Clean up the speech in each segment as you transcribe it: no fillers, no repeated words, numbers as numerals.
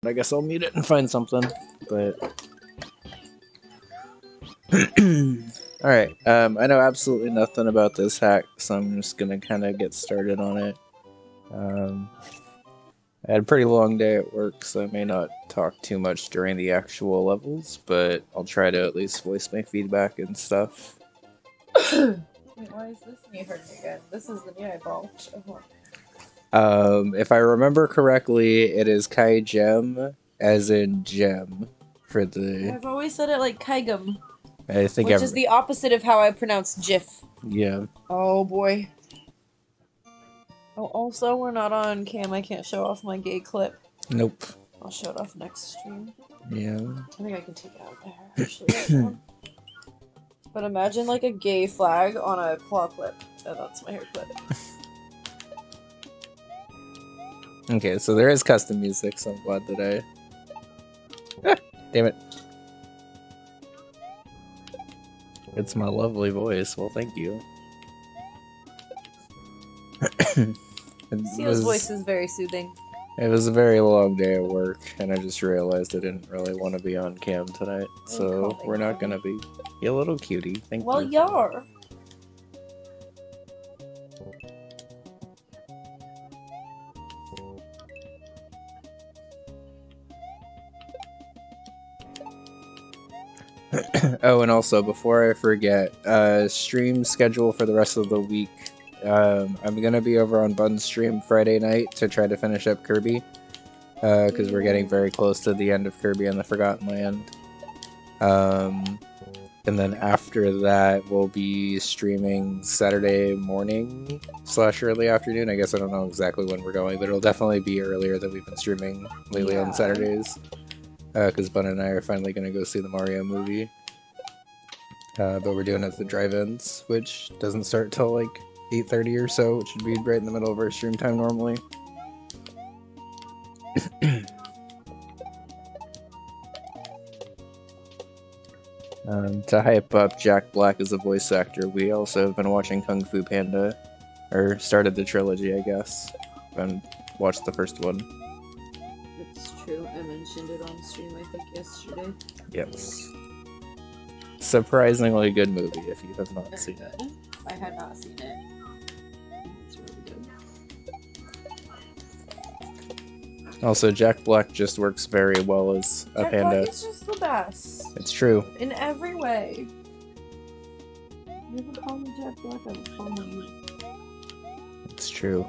I guess I'll mute it and find something. But alright, I know absolutely nothing about this hack, so I'm just gonna kind of get started on it. I had a pretty long day at work, so I may not talk too much during the actual levels, but I'll try to at least voice my feedback and stuff. Wait, why is this knee hurting again? This is the knee I bulked. If I remember correctly, it is kaigem, as in gem, for the... I've always said it like kaigem, I think which is the opposite of how I pronounce GIF. Yeah. Oh boy. Oh, also, we're not on cam. I can't show off my gay clip. Nope. I'll show it off next stream. Yeah. I think I can take it out there, actually. Right now. But imagine like a gay flag on a claw clip. Oh, that's my hair clip. Okay, so there is custom music, so I'm glad that I... Damn it. It's my lovely voice. Well, thank you. Seal's voice is very soothing. It was a very long day at work, and I just realized I didn't really want to be on cam tonight, so we're not gonna be. You little cutie. Thank you. Well, you're. Oh, and also, before I forget, stream schedule for the rest of the week. I'm gonna be over on Bun's stream Friday night to try to finish up Kirby, because we're getting very close to the end of Kirby and the Forgotten Land. And then after that, we'll be streaming Saturday morning / early afternoon. I guess I don't know exactly when we're going, but it'll definitely be earlier than we've been streaming lately on Saturdays. Because Bun and I are finally going to go see the Mario movie. But we're doing it at the drive-ins, which doesn't start till like 8:30 or so, which would be right in the middle of our stream time normally. To hype up Jack Black as a voice actor, we also have been watching Kung Fu Panda, or started the trilogy, I guess, and watched the first one. It's true, I mentioned it on stream, I think, yesterday. Yes. Surprisingly good movie if you have not seen it. I had not seen it. It's really good. Also, Jack Black just works very well as a Jack panda. Black is just the best. It's true. In every way. You ever call me Jack Black? I was calling you. It's true.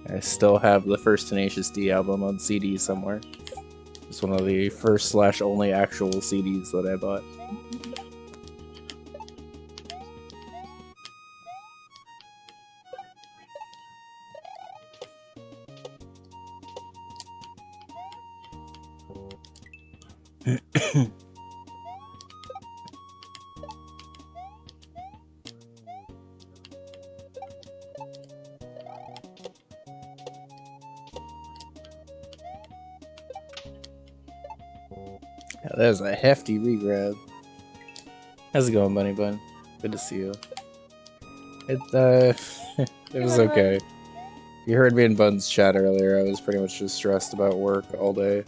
I still have the first Tenacious D album on CD somewhere. It's one of the first / only actual CDs that I bought. Yeah, that is a hefty regrab. How's it going, Bunny Bun? Good to see you. It was okay. You heard me in Bun's chat earlier. I was pretty much just stressed about work all day.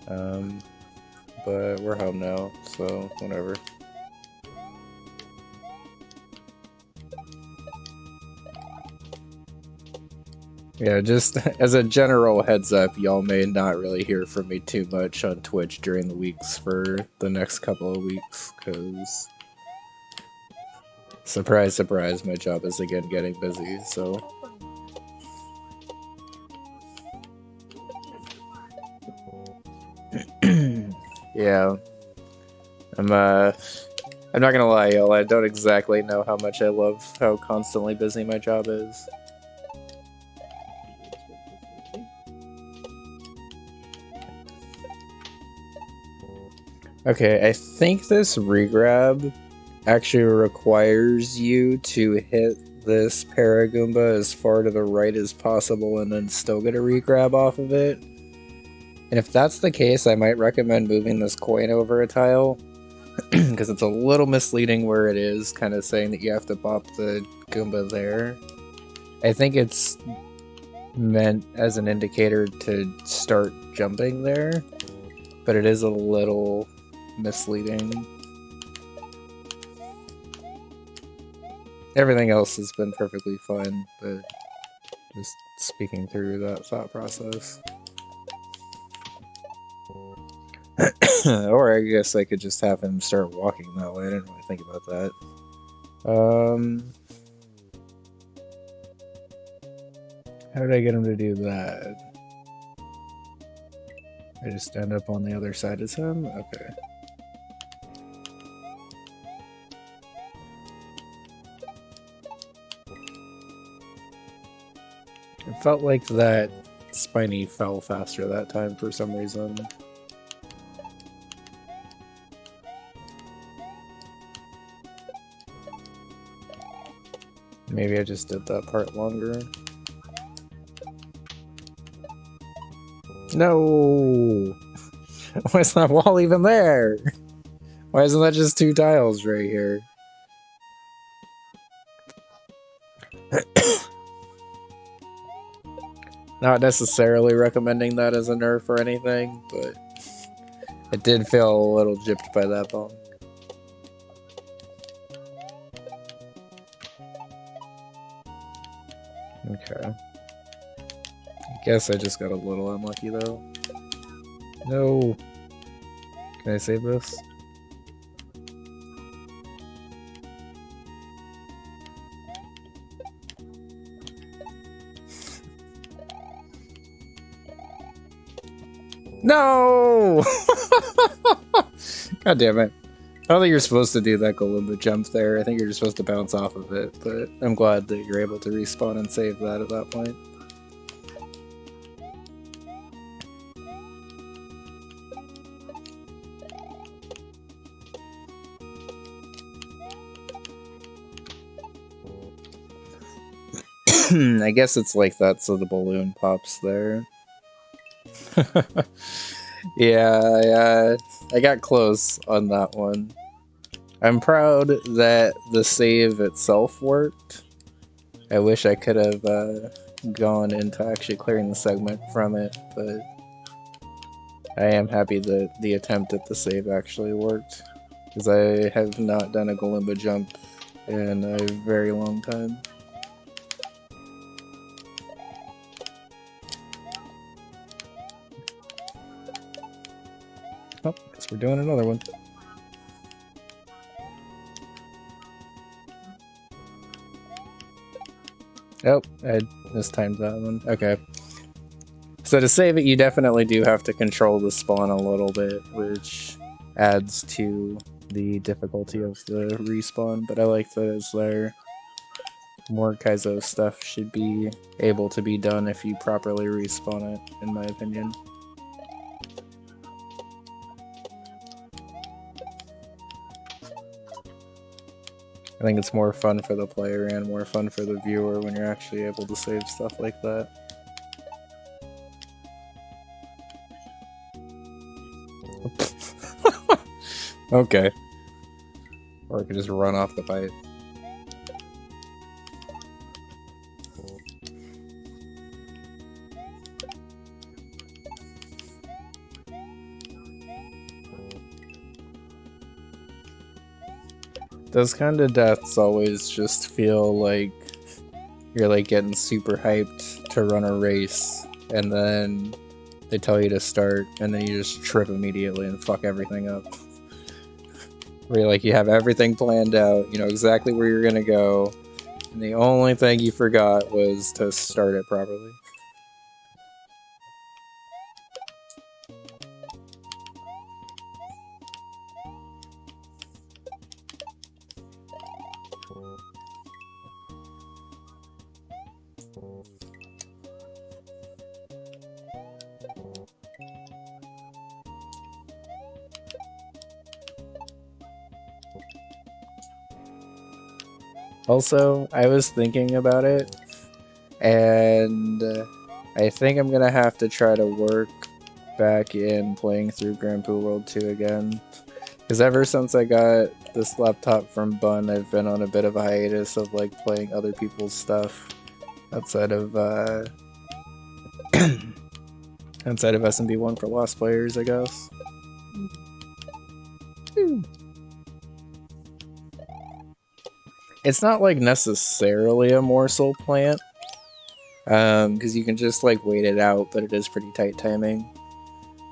But we're home now, so whatever. Yeah, just as a general heads up, y'all may not really hear from me too much on Twitch during the weeks for the next couple of weeks, because... Surprise, surprise, my job is again getting busy, so... Yeah. I'm not gonna lie, y'all, I don't exactly know how much I love how constantly busy my job is. Okay, I think this regrab actually requires you to hit this Paragoomba as far to the right as possible and then still get a regrab off of it. And if that's the case, I might recommend moving this coin over a tile, because it's a little misleading where it is, kind of saying that you have to bop the Goomba there. I think it's meant as an indicator to start jumping there, but it is a little misleading. Everything else has been perfectly fine, but just speaking through that thought process. Or I guess I could just have him start walking that way. I didn't really think about that. How did I get him to do that? I just stand up on the other side as him? Okay. It felt like that Spiny fell faster that time for some reason. Maybe I just did that part longer. No! Why is that wall even there? Why isn't that just 2 tiles right here? Not necessarily recommending that as a nerf or anything, but it did feel a little gypped by that bump. Okay. I guess I just got a little unlucky though. No! Can I save this? No! God damn it. I don't think you're supposed to do that Golimba jump there. I think you're just supposed to bounce off of it, but I'm glad that you're able to respawn and save that at that point. I guess it's like that so the balloon pops there. Yeah, I got close on that one. I'm proud that the save itself worked. I wish I could have gone into actually clearing the segment from it, but I am happy that the attempt at the save actually worked, because I have not done a Golimba jump in a very long time. Oh, guess we're doing another one. Oh, I mistimed that one. Okay. So to save it, you definitely do have to control the spawn a little bit, which adds to the difficulty of the respawn, but I like that it's there. More Kaizo stuff should be able to be done if you properly respawn it, in my opinion. I think it's more fun for the player and more fun for the viewer when you're actually able to save stuff like that. Okay. Or I could just run off the fight. Those kind of deaths always just feel like you're like getting super hyped to run a race, and then they tell you to start, and then you just trip immediately and fuck everything up. Where you're like, you have everything planned out, you know exactly where you're gonna go, and the only thing you forgot was to start it properly. Also, I was thinking about it, and I think I'm gonna have to try to work back in playing through Grand Poo World 2 again. Because ever since I got this laptop from Bun, I've been on a bit of a hiatus of like playing other people's stuff outside of Outside of SMB1 for lost players, I guess. It's not like necessarily a morsel plant, because you can just like wait it out, but it is pretty tight timing.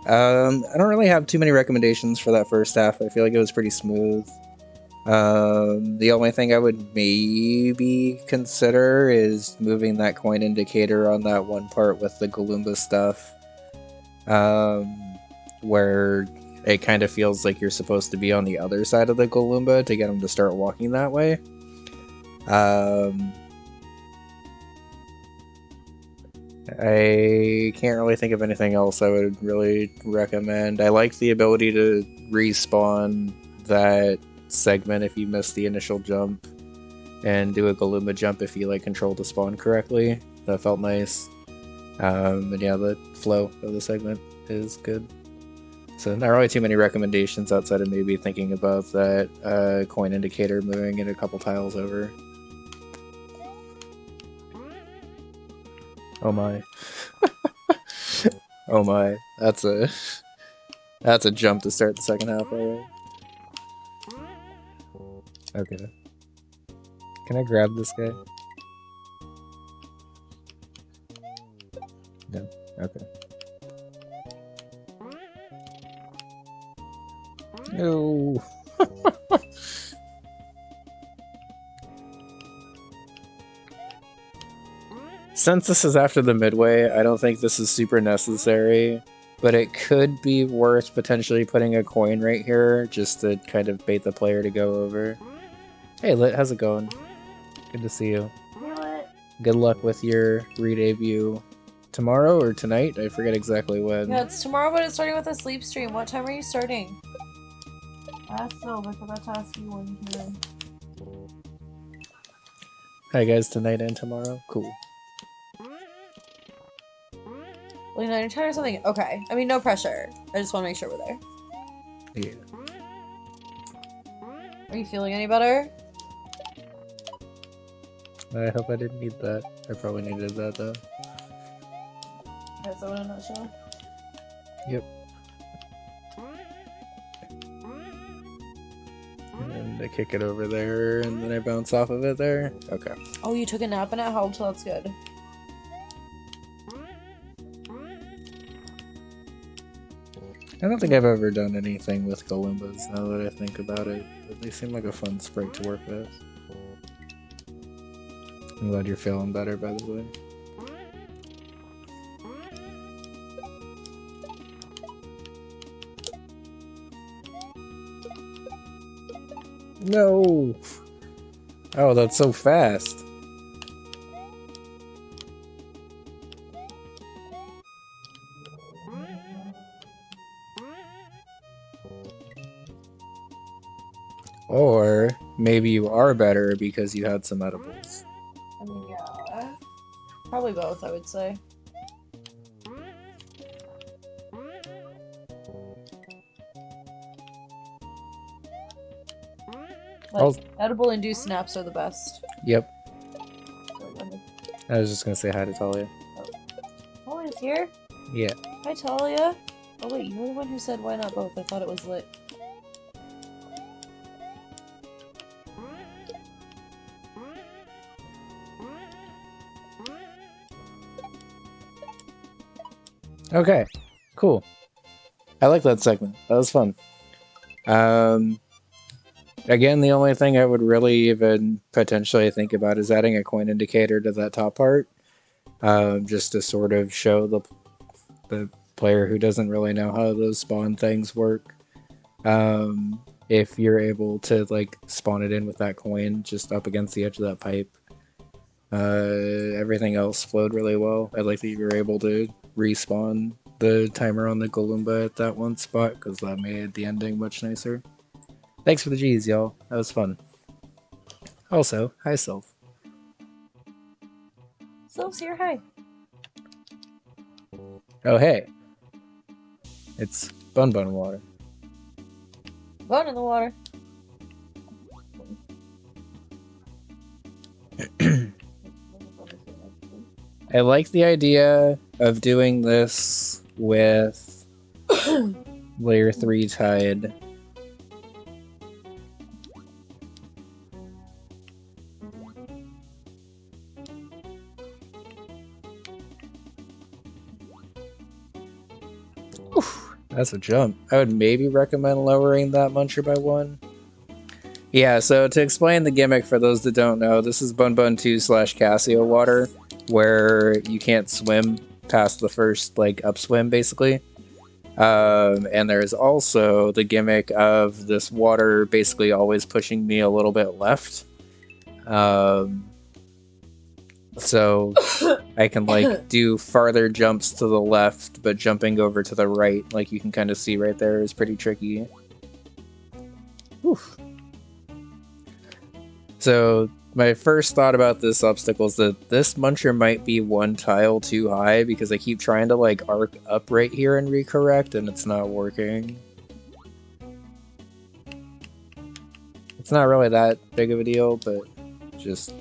I don't really have too many recommendations for that first half. I feel like it was pretty smooth. The only thing I would maybe consider is moving that coin indicator on that one part with the Galumba stuff, where it kind of feels like you're supposed to be on the other side of the Galumba to get them to start walking that way. I can't really think of anything else I would really recommend. I like the ability to respawn that segment if you miss the initial jump, and do a Galumba jump if you like control the spawn correctly. That felt nice. And yeah, the flow of the segment is good. So not really too many recommendations outside of maybe thinking about that coin indicator moving it a couple tiles over. Oh my. Oh my. That's a jump to start the second half already. Okay. Can I grab this guy? No. Okay. No. Since this is after the midway, I don't think this is super necessary, but it could be worth potentially putting a coin right here just to kind of bait the player to go over. Hey Lit, how's it going? Good to see you. Hey, Lit. Good luck with your re-debut tomorrow or tonight? I forget exactly when. Yeah, it's tomorrow, but it's starting with a sleep stream. What time are you starting? I forgot to ask you when here. Hi guys, tonight and tomorrow? Cool. Like 9 or 10 or something? Okay. I mean, no pressure. I just want to make sure we're there. Yeah. Are you feeling any better? I hope I didn't need that. I probably needed that though. That's that in a nutshell. Yep. And I kick it over there, and then I bounce off of it there. Okay. Oh, you took a nap and it helped, so that's good. I don't think I've ever done anything with Galumbas now that I think about it, but they seem like a fun sprite to work with. I'm glad you're feeling better, by the way. No! Oh, that's so fast. Or maybe you are better because you had some edibles. I mean, yeah. Probably both, I would say. Like, edible induced naps are the best. Yep. Sorry, go ahead. I was just gonna say hi to Talia. Talia's here? Yeah. Hi, Talia. Oh wait, you were the one who said why not both. I thought it was Lit. Okay. Cool. I like that segment. That was fun. Again, the only thing I would really even potentially think about is adding a coin indicator to that top part, just to sort of show the player who doesn't really know how those spawn things work. If you're able to like spawn it in with that coin just up against the edge of that pipe, everything else flowed really well. I like that you were able to respawn the timer on the Galumba at that one spot because that made the ending much nicer. Thanks for the G's, y'all. That was fun. Also, hi, Sylph. Sylph's here, hi. Oh, hey. It's Bun Bun Water. Bone in the water. I like the idea of doing this with layer 3 tide. Oof, that's a jump. I would maybe recommend lowering that muncher by 1. Yeah, so to explain the gimmick for those that don't know, this is Bun Bun 2 / Casio water, where you can't swim past the first, like, upswim, basically. And there's also the gimmick of this water basically always pushing me a little bit left. So I can, like, do farther jumps to the left, but jumping over to the right, like you can kind of see right there, is pretty tricky. Oof. So my first thought about this obstacle is that this muncher might be 1 tile too high, because I keep trying to, like, arc up right here and recorrect, and it's not working. It's not really that big of a deal, but just,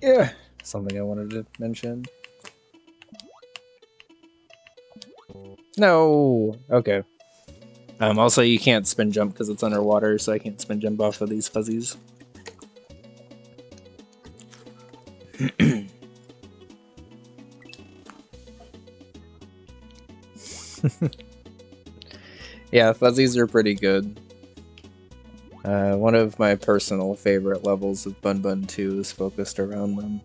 yeah, something I wanted to mention. No! Okay. Also, you can't spin jump because it's underwater, so I can't spin jump off of these fuzzies. Yeah, fuzzies are pretty good. One of my personal favorite levels of Bun Bun 2 is focused around them.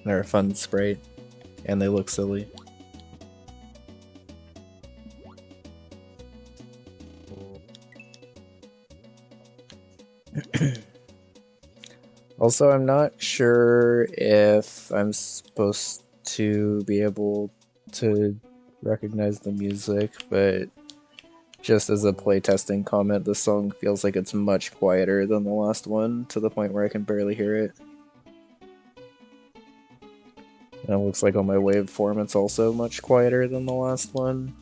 They're a fun sprite, and they look silly. Also, I'm not sure if I'm supposed to be able to recognize the music, but just as a playtesting comment, this song feels like it's much quieter than the last one, to the point where I can barely hear it. And it looks like on my waveform it's also much quieter than the last one.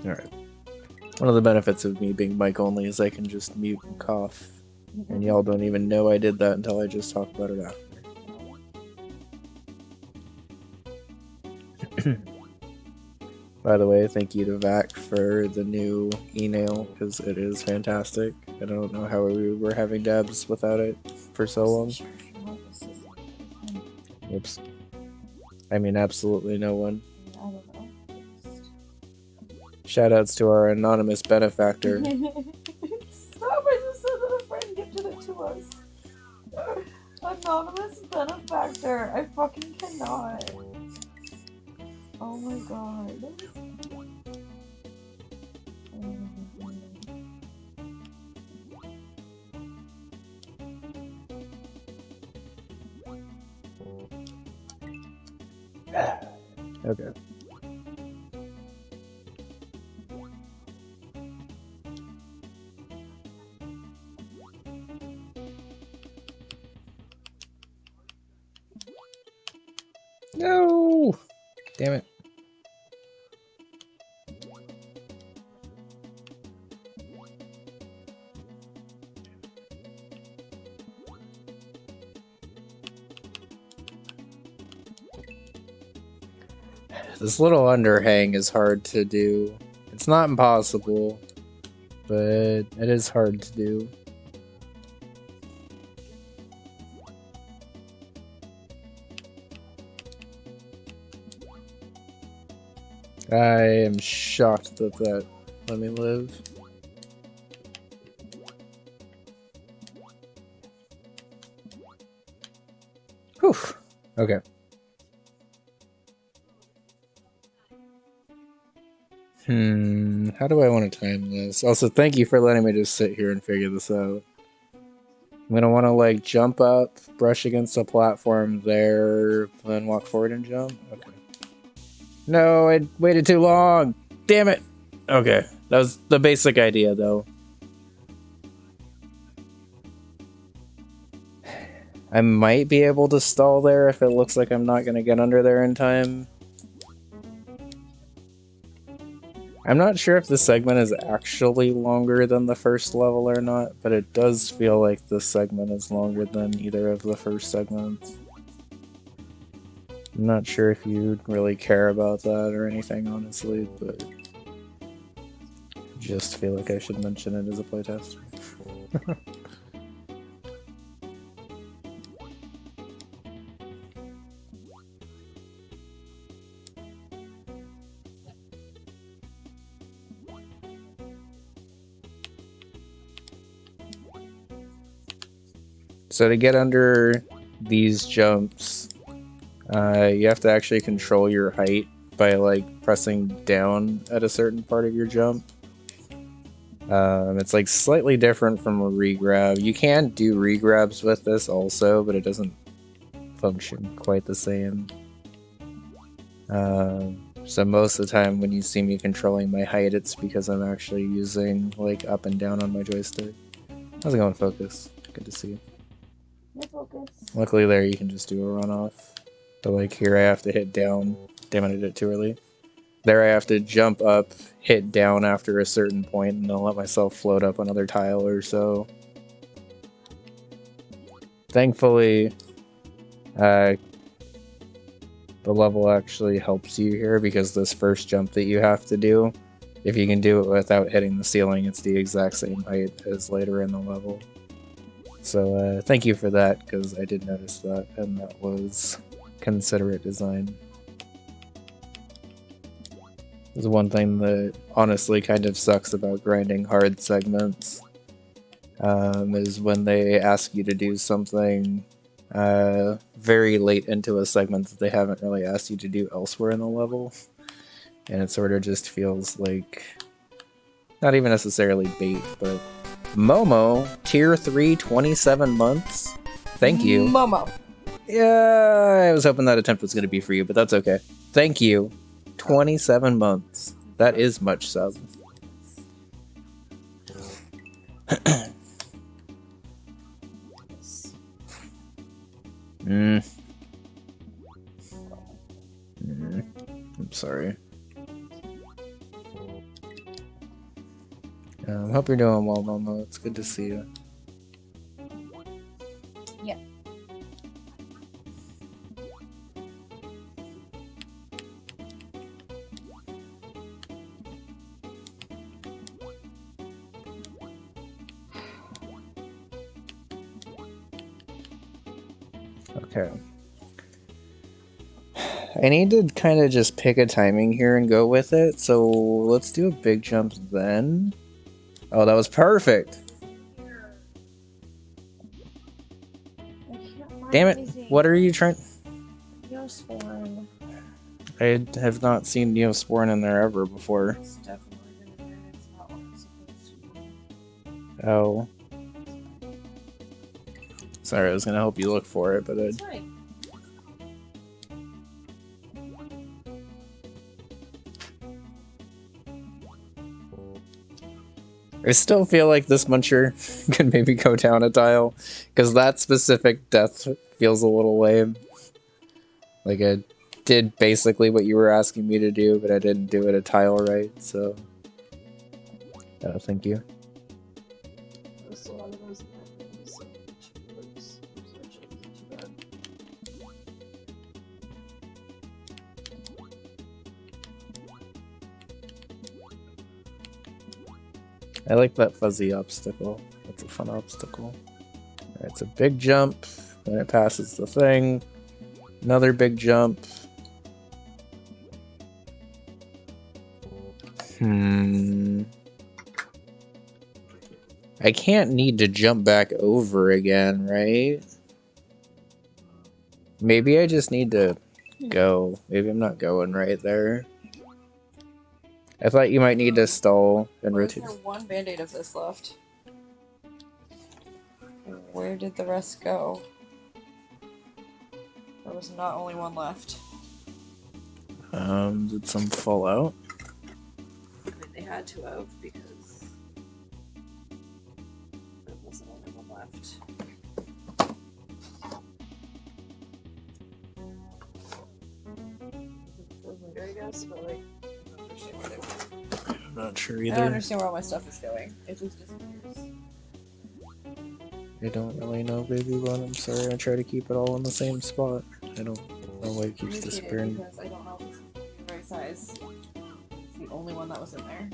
Alright. One of the benefits of me being mic only is I can just mute and cough. And y'all don't even know I did that until I just talked about it after. By the way, thank you to Vac for the new e-nail, because it is fantastic. I don't know how we were having dabs without it for so long. Oops. I mean, absolutely no one. I don't know. Shoutouts to our anonymous benefactor. Stop! I just said that a friend gifted it to us. Anonymous benefactor. I fucking cannot. Oh my god. Okay. No! Damn it. This little underhang is hard to do. It's not impossible, but it is hard to do. I am shocked that that let me live. Whew. Okay. How do I want to time this? Also, thank you for letting me just sit here and figure this out. I'm gonna want to, like, jump up, brush against a platform there, then walk forward and jump? Okay. No, I waited too long! Damn it! Okay, that was the basic idea, though. I might be able to stall there if it looks like I'm not going to get under there in time. I'm not sure if the segment is actually longer than the first level or not, but it does feel like this segment is longer than either of the first segments. I'm not sure if you'd really care about that or anything, honestly, but just feel like I should mention it as a playtest. So to get under these jumps, you have to actually control your height by like pressing down at a certain part of your jump. It's like slightly different from a regrab. You can do regrabs with this also, but it doesn't function quite the same. So most of the time when you see me controlling my height, it's because I'm actually using like up and down on my joystick. How's it going, Focus? Good to see you. No focus. Luckily there you can just do a runoff. But like here I have to hit down. Damn it, I did it too early. There I have to jump up, hit down after a certain point, and then let myself float up another tile or so. Thankfully, the level actually helps you here because this first jump that you have to do, if you can do it without hitting the ceiling, it's the exact same height as later in the level. So thank you for that, because I did notice that, and that was considerate design. There's one thing that honestly kind of sucks about grinding hard segments, is when they ask you to do something very late into a segment that they haven't really asked you to do elsewhere in the level, and it sort of just feels like, not even necessarily bait, but Momo, tier 3, 27 months. Thank you. Momo. Yeah, I was hoping that attempt was going to be for you, but that's okay. Thank you. 27 months. That is much sub. I'm sorry. Hope you're doing well, Momo. It's good to see you. Yeah. Okay. I need to kind of just pick a timing here and go with it, so let's do a big jump then. Oh, that was perfect! Damn it! What are you trying? Neosporin. I have not seen Neosporin in there ever before. It's definitely been in there. It's not what it's supposed to be. Oh. Sorry, I was gonna help you look for it, but It's fine. I still feel like this muncher could maybe go down a tile, because that specific death feels a little lame. Like, I did basically what you were asking me to do, but I didn't do it a tile right, so... thank you. There's a lot of those in that game, so it's actually too bad. I like that fuzzy obstacle. That's a fun obstacle. Alright, it's a big jump when it passes the thing. Another big jump. I can't need to jump back over again, right? Maybe I just need to go. Maybe I'm not going right there. I thought you might need to stall and rotate. There's one band-aid of this left. Where did the rest go? There was not only one left. Did some fall out? I mean, they had to have, because there wasn't only one left. this, but like, I don't understand what it was. I'm not sure I don't either. understand where all my stuff is going. It just disappears. I don't really know, baby bun. I'm sorry. I try to keep it all in the same spot. I don't know why it keeps Irritated disappearing. because I don't know if this is the right size. It's the only one that was in there.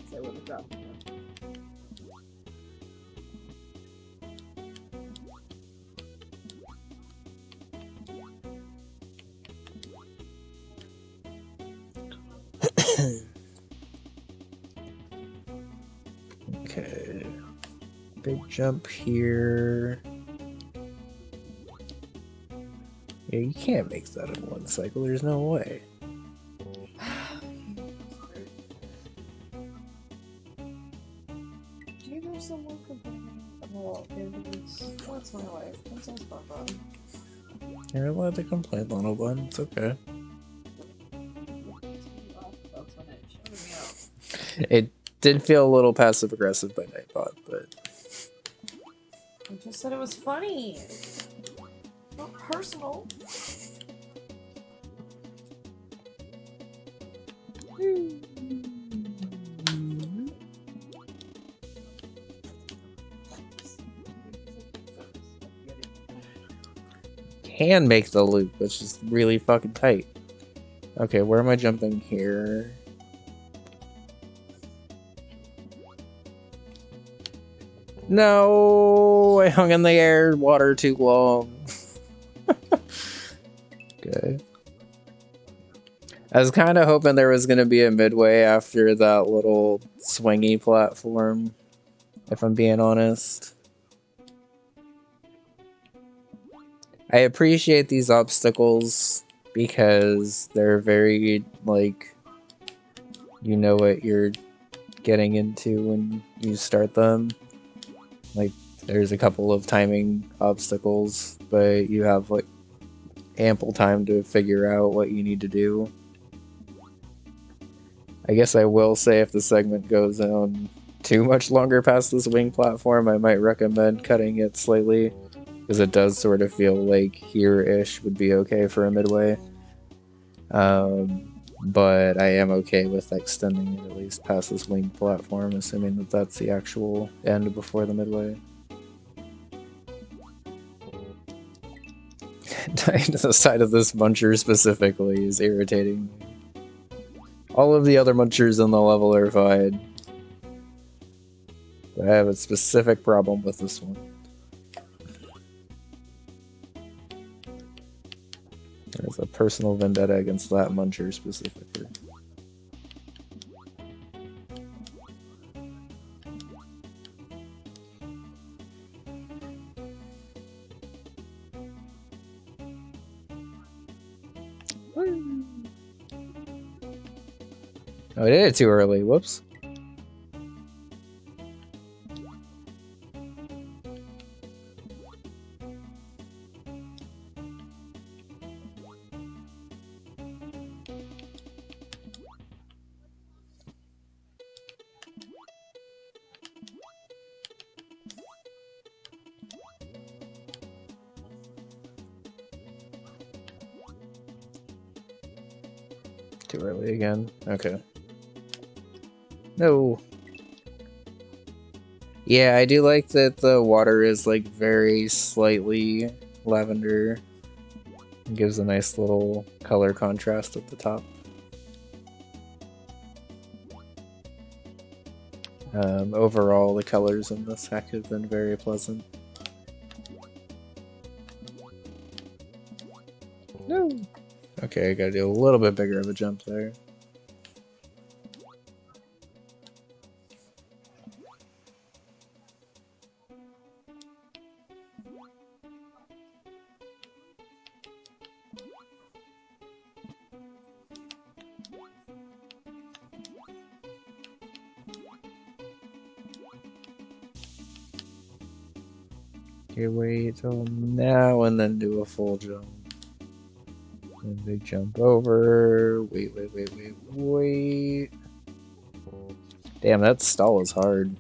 So I would have dropped it. Okay. Big jump here. Yeah, you can't make that in one cycle. There's no way. Do you know someone complaining about bandits? That's my life. That sounds fun. You're allowed to complain, little bun. It's okay. It did feel a little passive aggressive by Nightbot, but I just said it was funny. Not personal. can make the loop, which is really fucking tight. Okay, where am I jumping here? No, I hung in the air, water too long. Okay. I was kind of hoping there was going to be a midway after that little swingy platform, if I'm being honest. I appreciate these obstacles because they're very, like, you know what you're getting into when you start them. Like, there's a couple of timing obstacles, but you have, like, ample time to figure out what you need to do. I guess I will say if the segment goes on too much longer past this wing platform, I might recommend cutting it slightly, because it does sort of feel like here-ish would be okay for a midway. But I am okay with extending it at least past this wing platform, assuming that that's the actual end before the midway. Dying to the side of this muncher specifically is irritating me. All of the other munchers in the level are fine. But I have a specific problem with this one. There's a personal vendetta against that muncher specifically. Oh, I did it too early. Whoops. Too early again. Okay. No. Yeah, I do like that the water is like very slightly lavender. It gives a nice little color contrast at the top. Overall, the colors in this hack have been very pleasant. No. Okay, I gotta do a little bit bigger of a jump there. Okay, wait till now and then do a full jump. And big jump over. Wait. Damn, that stall is hard.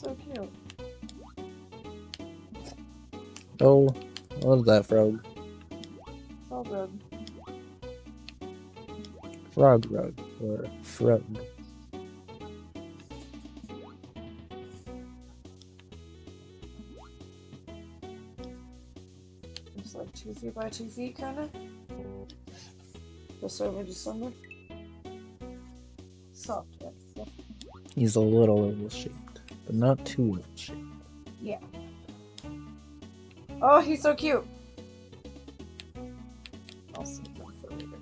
So cute. Oh, I love that frog. So good. Frog rug or frog. It's like 2 feet by 2 feet, kind of. Just under. Soft, yeah. He's a little oval shaped, but not too oval shaped. Yeah. Oh, he's so cute. I'll save him for later.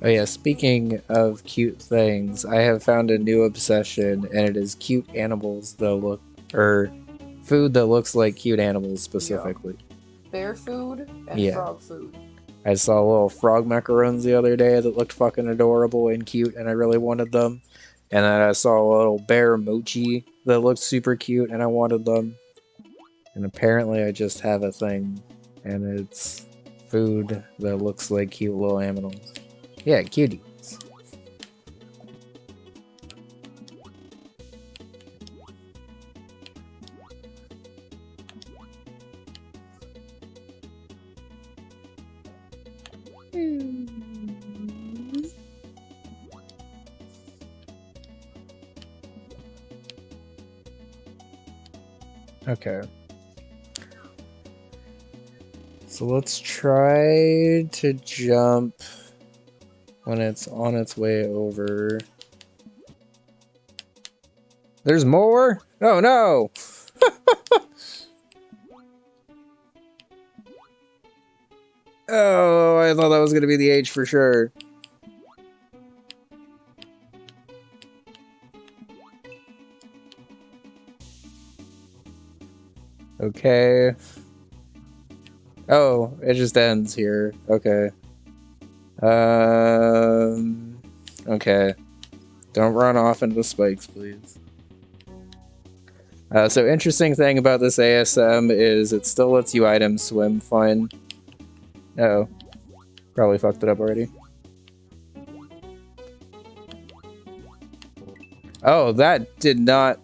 Oh yeah, speaking of cute things, I have found a new obsession, and it is cute animals that look, or food that looks like cute animals specifically. Yeah. Bear food and Yeah. frog food. I saw little frog macarons the other day that looked fucking adorable and cute, and I really wanted them. And then I saw a little bear mochi that looked super cute, and I wanted them. And apparently I just have a thing, and it's food that looks like cute little animals. Yeah, cuties. Okay. So let's try to jump when it's on its way over. There's more? Oh no! Oh, I thought that was gonna be the H for sure. Okay. Oh, it just ends here. Okay. Okay. Don't run off into the spikes, please. So interesting thing about this ASM is it still lets you item swim fine. Uh-oh. Probably fucked it up already. Oh, that did not...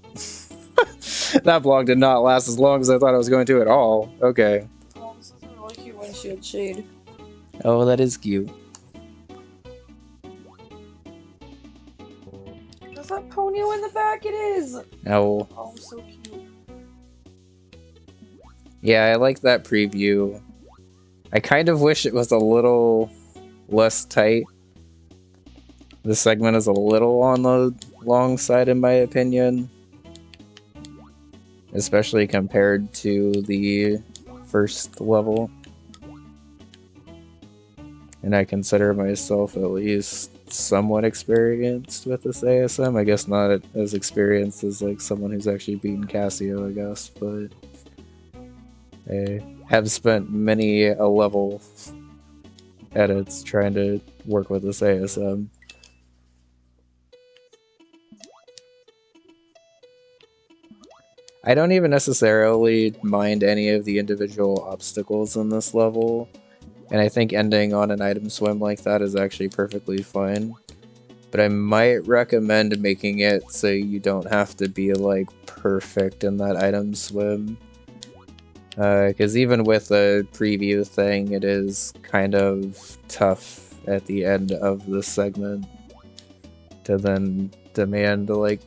that block did not last as long as I thought it was going to at all. Okay. Oh, this is a really cute windshield shade. Oh, that is cute. Does that ponyo in the back? It is! No. Oh, so cute. Yeah, I like that preview. I kind of wish it was a little less tight. This segment is a little on the long side in my opinion. Especially compared to the first level. And I consider myself at least somewhat experienced with this ASM. I guess not as experienced as like someone who's actually beaten Casio, I guess, but I have spent many a level edits trying to work with this ASM. I don't even necessarily mind any of the individual obstacles in this level, and I think ending on an item swim like that is actually perfectly fine. But I might recommend making it so you don't have to be like perfect in that item swim. Because even with a preview thing, it is kind of tough at the end of the segment to then demand like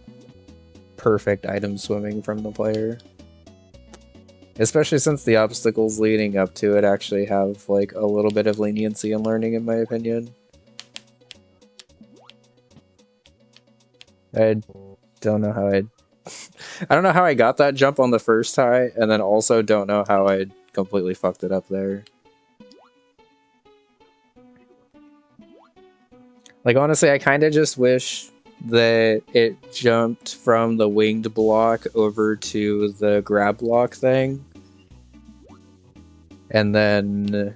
perfect item swimming from the player. Especially since the obstacles leading up to it actually have like a little bit of leniency in learning, in my opinion. I don't know how I don't know how I got that jump on the first try, and then also don't know how I completely fucked it up there. Like, honestly, I kind of just wish that it jumped from the winged block over to the grab block thing. And then,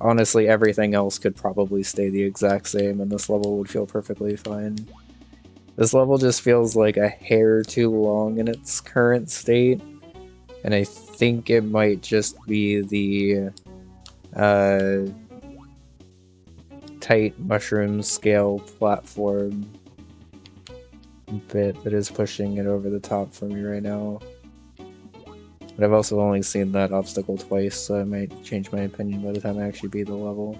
honestly, everything else could probably stay the exact same, and this level would feel perfectly fine. This level just feels like a hair too long in its current state, and I think it might just be the tight mushroom scale platform bit that is pushing it over the top for me right now. But I've also only seen that obstacle twice, so I might change my opinion by the time I actually beat the level.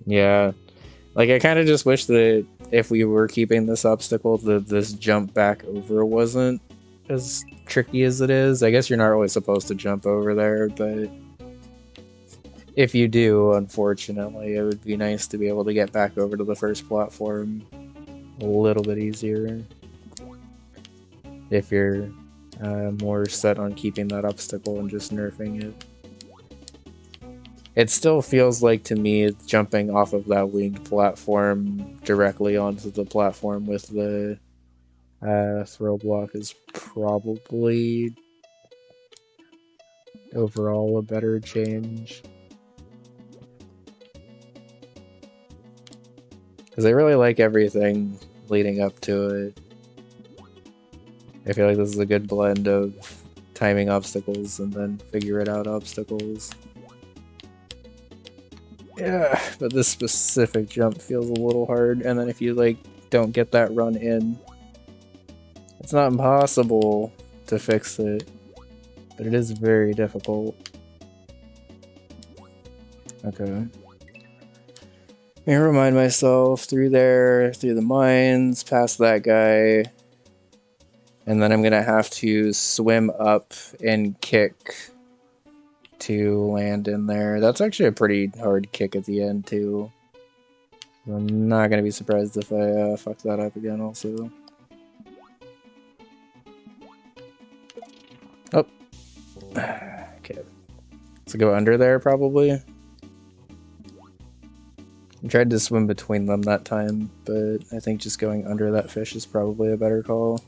Yeah, like I kind of just wish that if we were keeping this obstacle, that this jump back over wasn't as tricky as it is. I guess you're not really supposed to jump over there, but if you do, unfortunately, it would be nice to be able to get back over to the first platform a little bit easier. If you're more set on keeping that obstacle and just nerfing it. It still feels like to me jumping off of that winged platform directly onto the platform with the throw block is probably overall a better change. Because I really like everything leading up to it. I feel like this is a good blend of timing obstacles and then figure it out obstacles. Yeah, but this specific jump feels a little hard, and then if you like don't get that run in, it's not impossible to fix it, but it is very difficult. Okay. Let me remind myself through there, through the mines, past that guy, and then I'm gonna have to swim up and kick to land in there. That's actually a pretty hard kick at the end too. I'm not gonna be surprised if I fuck that up again also. Oh. Okay. So go under there probably. I tried to swim between them that time, but I think just going under that fish is probably a better call.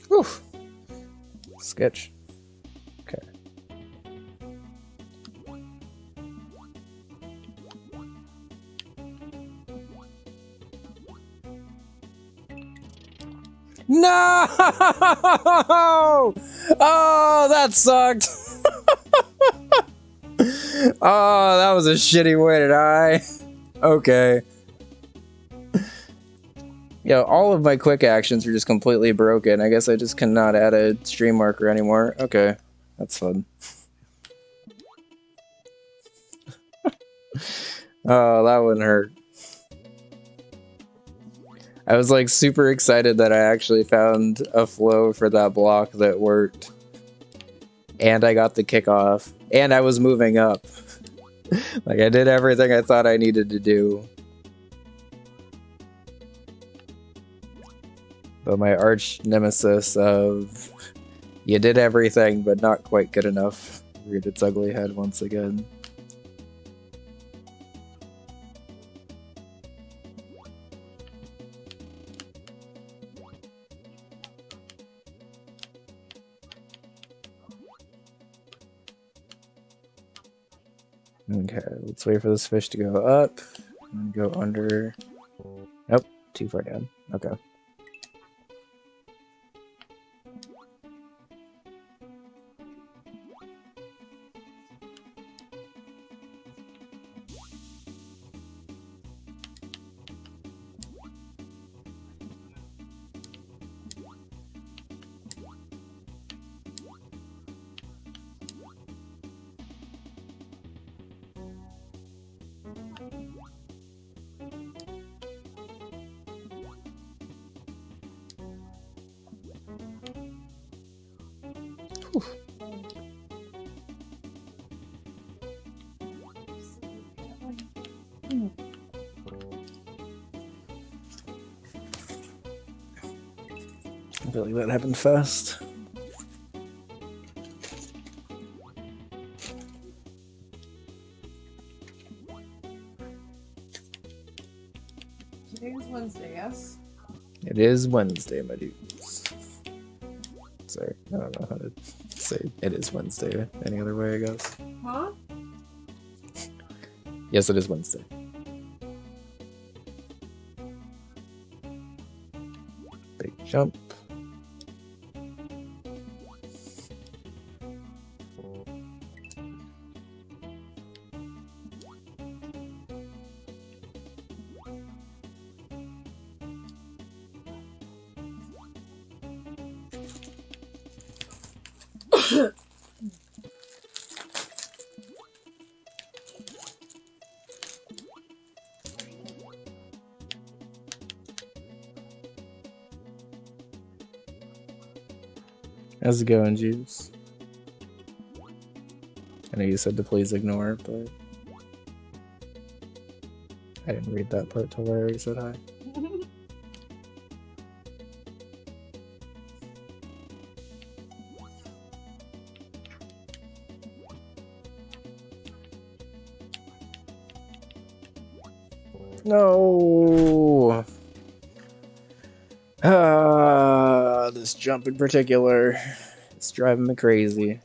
Whew. Sketch. Okay. No! Oh, that sucked! Oh, that was a shitty way to die. Okay. Yeah, all of my quick actions are just completely broken. I guess I just cannot add a stream marker anymore. Okay, that's fun. Oh, that one hurt. I was like super excited that I actually found a flow for that block that worked. And I got the kickoff. And I was moving up. Like I did everything I thought I needed to do. But my arch nemesis of you did everything but not quite good enough reared its ugly head once again. Okay, let's wait for this fish to go up and go under. Nope, too far down. Okay. Whew. I feel like that happened fast. Today's Wednesday, yes? It is Wednesday, my dudes. Sorry, I don't know how to say it is Wednesday any other way, I guess. Huh? Yes, it is Wednesday. Big jump. How's it going, Juice? I know you said to please ignore, but I didn't read that part till Larry said hi. No! This jump in particular is driving me crazy.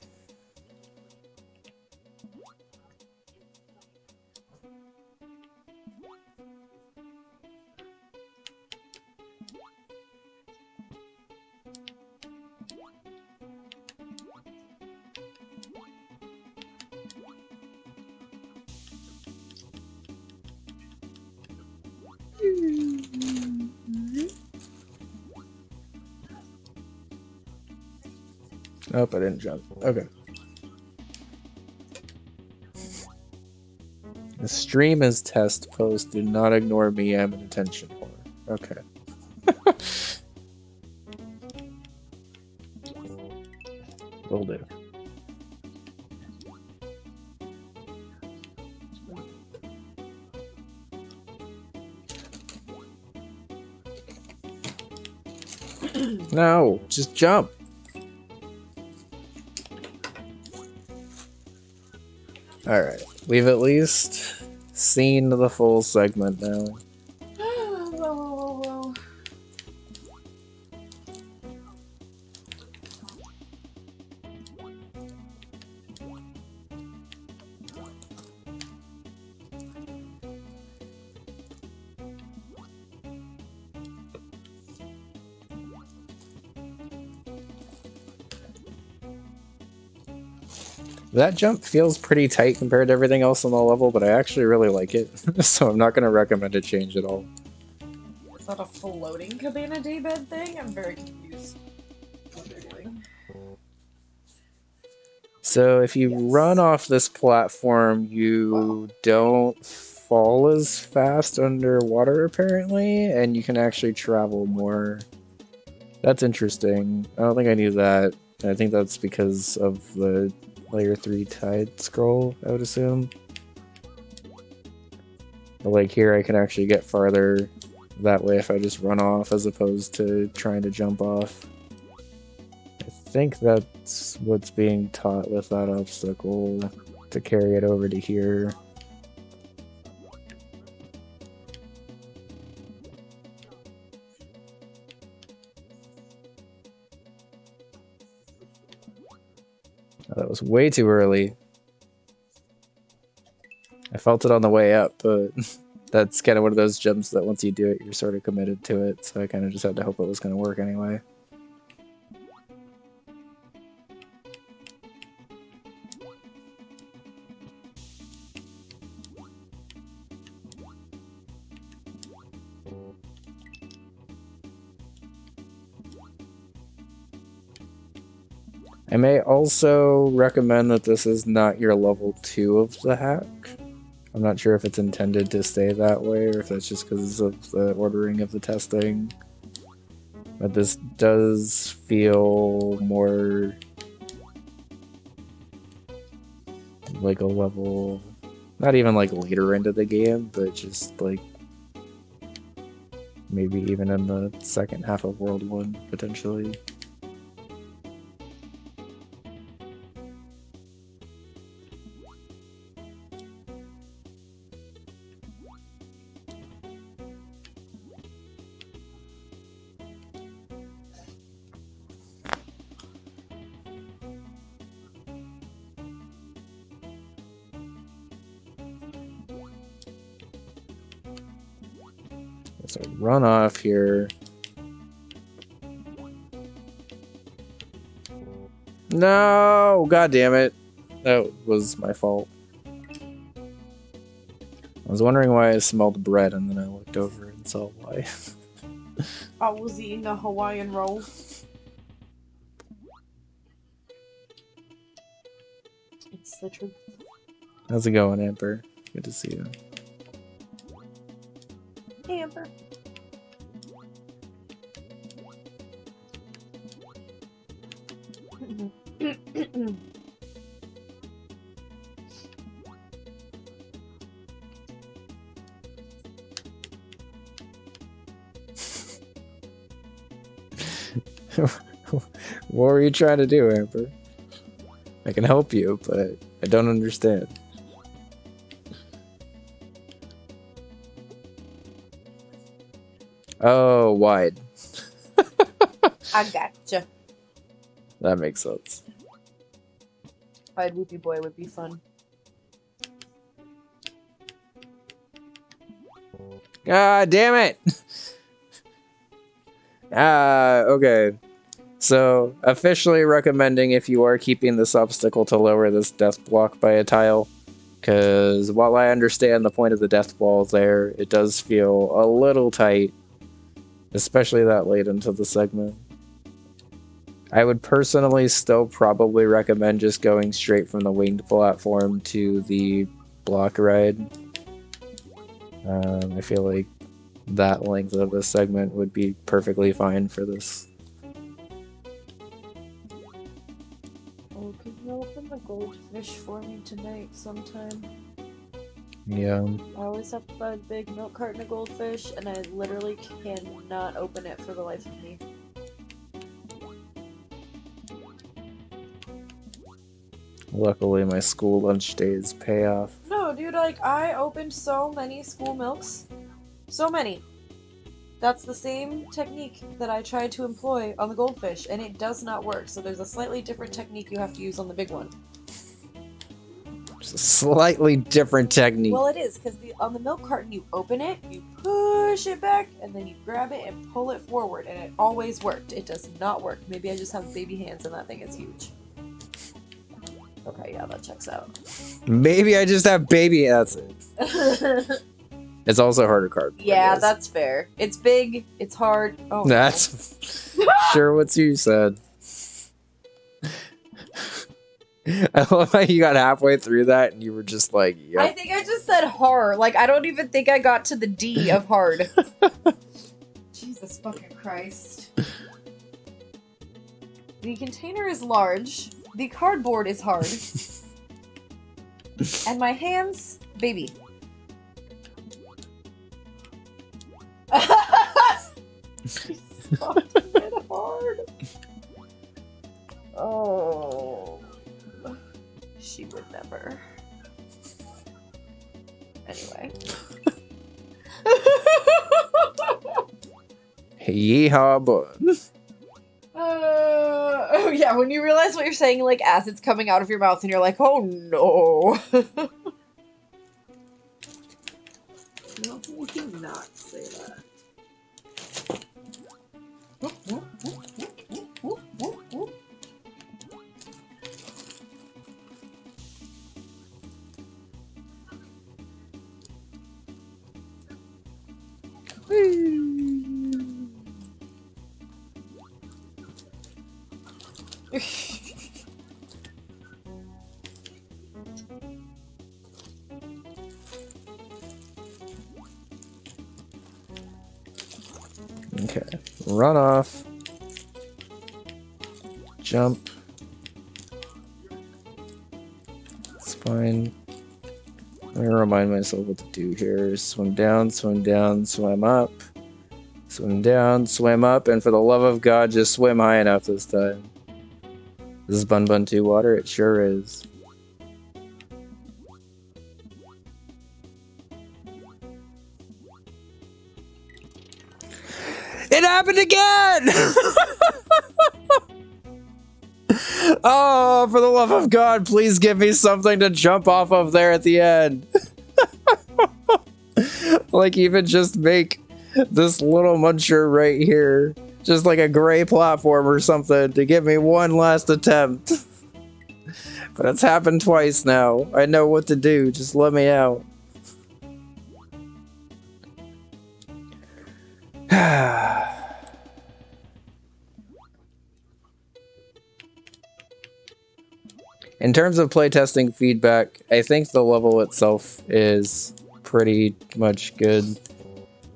Nope, I didn't jump. Okay. The stream is test post. Do not ignore me. I'm an attention whore. Okay. Will do. No, just jump. Alright, we've at least seen the full segment now. Well. That jump feels pretty tight compared to everything else on the level, but I actually really like it, so I'm not going to recommend a change at all. Is that a floating cabana daybed thing? I'm very confused what they're doing. So if you run off this platform, you don't fall as fast underwater, apparently, and you can actually travel more. That's interesting. I don't think I knew that. I think that's because of the Layer 3 tide scroll, I would assume. But like here, I can actually get farther that way if I just run off as opposed to trying to jump off. I think that's what's being taught with that obstacle, to carry it over to here. Oh, that was way too early. I felt it on the way up, but that's kind of one of those jumps that once you do it, you're sort of committed to it, so I kind of just had to hope it was going to work anyway. I may also recommend that this is not your level 2 of the hack. I'm not sure if it's intended to stay that way or if that's just because of the ordering of the testing. But this does feel more like a level Not even like later into the game, but just like maybe even in the second half of World 1, potentially. So run off here. No! God damn it. That was my fault. I was wondering why I smelled bread, and then I looked over and saw why. I was eating a Hawaiian roll. It's the truth. How's it going, Amber? Good to see you. Hey, Amber. What were you trying to do, Amber? I can help you, but I don't understand. Oh, wide. I gotcha. That makes sense. Wide Whoopie Boy would be fun. Ah, damn it! Okay. So, officially recommending if you are keeping this obstacle to lower this death block by a tile. Because while I understand the point of the death wall there, it does feel a little tight. Especially that late into the segment. I would personally still probably recommend just going straight from the winged platform to the block ride. I feel like that length of a segment would be perfectly fine for this. Oh, could you open the goldfish for me tonight sometime? Yeah. I always have to buy a big milk carton of goldfish, and I literally cannot open it for the life of me. Luckily, my school lunch days pay off. No, dude, like, I opened so many school milks. So many. That's the same technique that I tried to employ on the goldfish, and it does not work. So there's a slightly different technique you have to use on the big one. It's a slightly different technique. Well, it is, because on the milk carton, you open it, you push it back, and then you grab it and pull it forward, and it always worked. It does not work. Maybe I just have baby hands and that thing is huge. Okay, yeah, that checks out. Maybe I just have baby. That's it. It's also harder card. Yeah, that's fair. It's big, it's hard. Oh, that's sure what you said. I love how you got halfway through that and you were just like, yep. I think I just said hard. Like, I don't even think I got to the D of hard. Jesus fucking Christ. The container is large. The cardboard is hard. And my hands, baby. She's fucking it hard. Oh. She would never. Anyway. Yeehaw, boy. Oh yeah, when you realize what you're saying, like, as it's coming out of your mouth, and you're like, oh no. No, you cannot say that. Okay, run off. Jump. It's fine. Let me remind myself what to do here. Swim down, swim up. Swim down, swim up, and for the love of God, just swim high enough this time. This is Bun Bun 2 water? It sure is. It happened again! Oh, for the love of God, please give me something to jump off of there at the end. Like, even just make this little muncher right here just like a gray platform or something to give me one last attempt. But it's happened twice now. I know what to do. Just let me out. In terms of playtesting feedback, I think the level itself is pretty much good.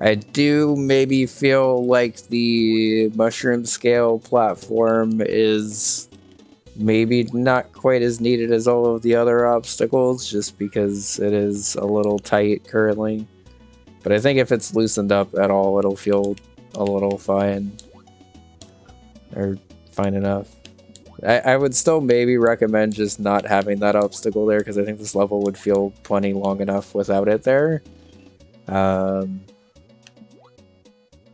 I do maybe feel like the mushroom scale platform is maybe not quite as needed as all of the other obstacles, just because it is a little tight currently. But I think if it's loosened up at all, it'll feel a little fine. Or fine enough. I would still maybe recommend just not having that obstacle there, because I think this level would feel plenty long enough without it there. And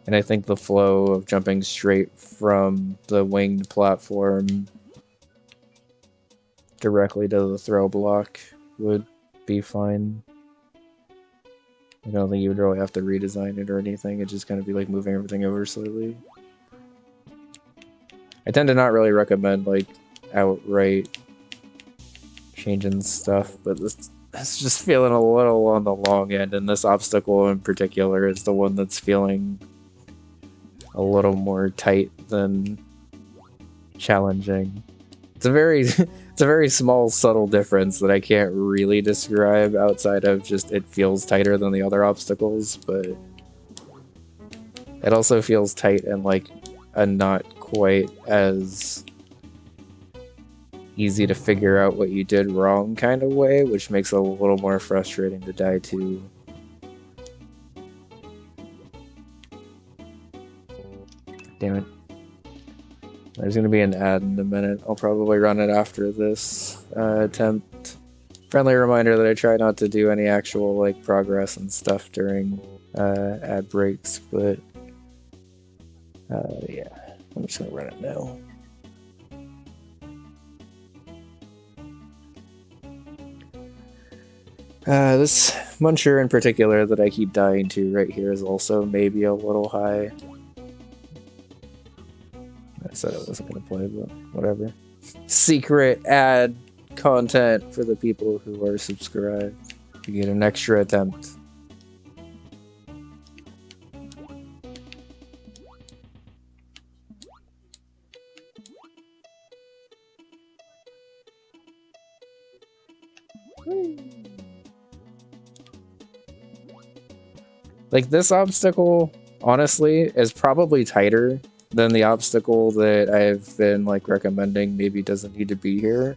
I think the flow of jumping straight from the winged platform directly to the throw block would be fine. I don't think you would really have to redesign it or anything. It'd just kind of be like moving everything over slowly. I tend to not really recommend like outright changing stuff, but this just feeling a little on the long end, and this obstacle in particular is the one that's feeling a little more tight than challenging. It's a very small, subtle difference that I can't really describe outside of just it feels tighter than the other obstacles, but it also feels tight and like a not quite as easy to figure out what you did wrong kind of way, which makes it a little more frustrating to die to. Damn it. There's going to be an ad in a minute. I'll probably run it after this attempt. Friendly reminder that I try not to do any actual like progress and stuff during ad breaks, but yeah, I'm just going to run it now. This muncher in particular that I keep dying to right here is also maybe a little high. I said I wasn't going to play, but whatever. Secret ad content for the people who are subscribed. You get an extra attempt. Like, this obstacle, honestly, is probably tighter than the obstacle that I've been like recommending maybe doesn't need to be here.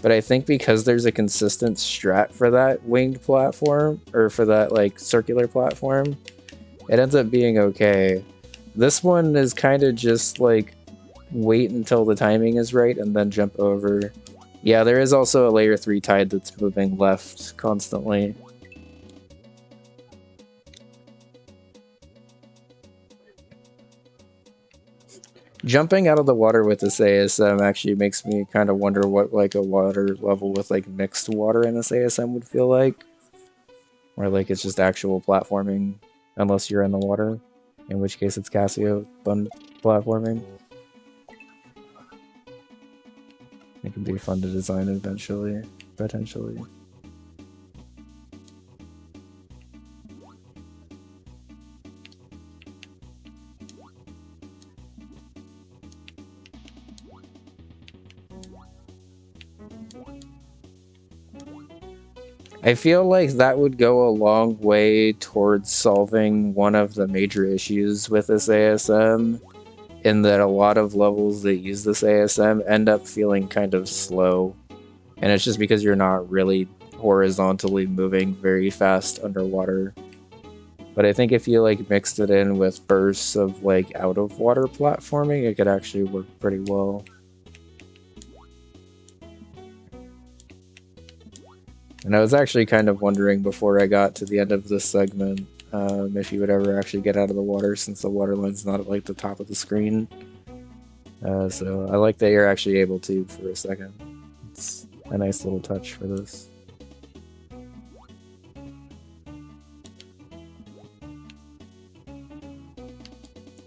But I think because there's a consistent strat for that winged platform, or for that like circular platform, it ends up being okay. This one is kind of just like wait until the timing is right and then jump over. Yeah, there is also a layer 3 tide that's moving left constantly. Jumping out of the water with this ASM actually makes me kind of wonder what like a water level with like mixed water in this ASM would feel like. Or like it's just actual platforming, unless you're in the water, in which case it's Casio fun platforming. It could be fun to design eventually, potentially. I feel like that would go a long way towards solving one of the major issues with this ASM, in that a lot of levels that use this ASM end up feeling kind of slow. And it's just because you're not really horizontally moving very fast underwater. But I think if you like mixed it in with bursts of like out of water platforming, it could actually work pretty well. And I was actually kind of wondering before I got to the end of this segment if you would ever actually get out of the water, since the water line's not at like the top of the screen. So I like that you're actually able to for a second. It's a nice little touch for this.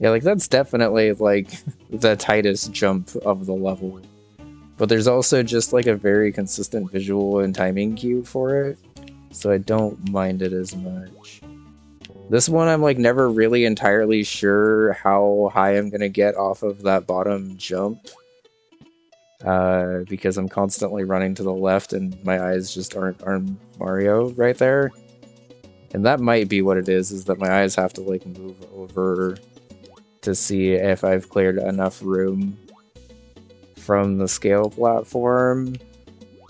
Yeah, like that's definitely like the tightest jump of the level. But there's also just like a very consistent visual and timing cue for it, so I don't mind it as much. This one I'm like never really entirely sure how high I'm gonna get off of that bottom jump. Because I'm constantly running to the left and my eyes just aren't on Mario right there. And that might be what it is that my eyes have to like move over to see if I've cleared enough room from the scale platform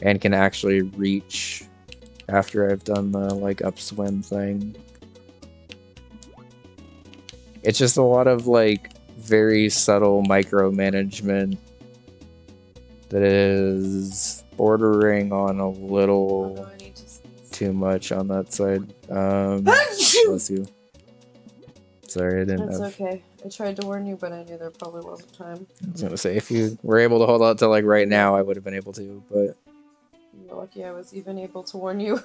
and can actually reach after I've done the like upswim thing. It's just a lot of like very subtle micromanagement that is bordering on a little too much on that side. Bless you. Sorry, I didn't That's have... okay. I tried to warn you, but I knew there probably wasn't time. I was gonna say, if you were able to hold out till like right now, I would have been able to, but... You're lucky I was even able to warn you.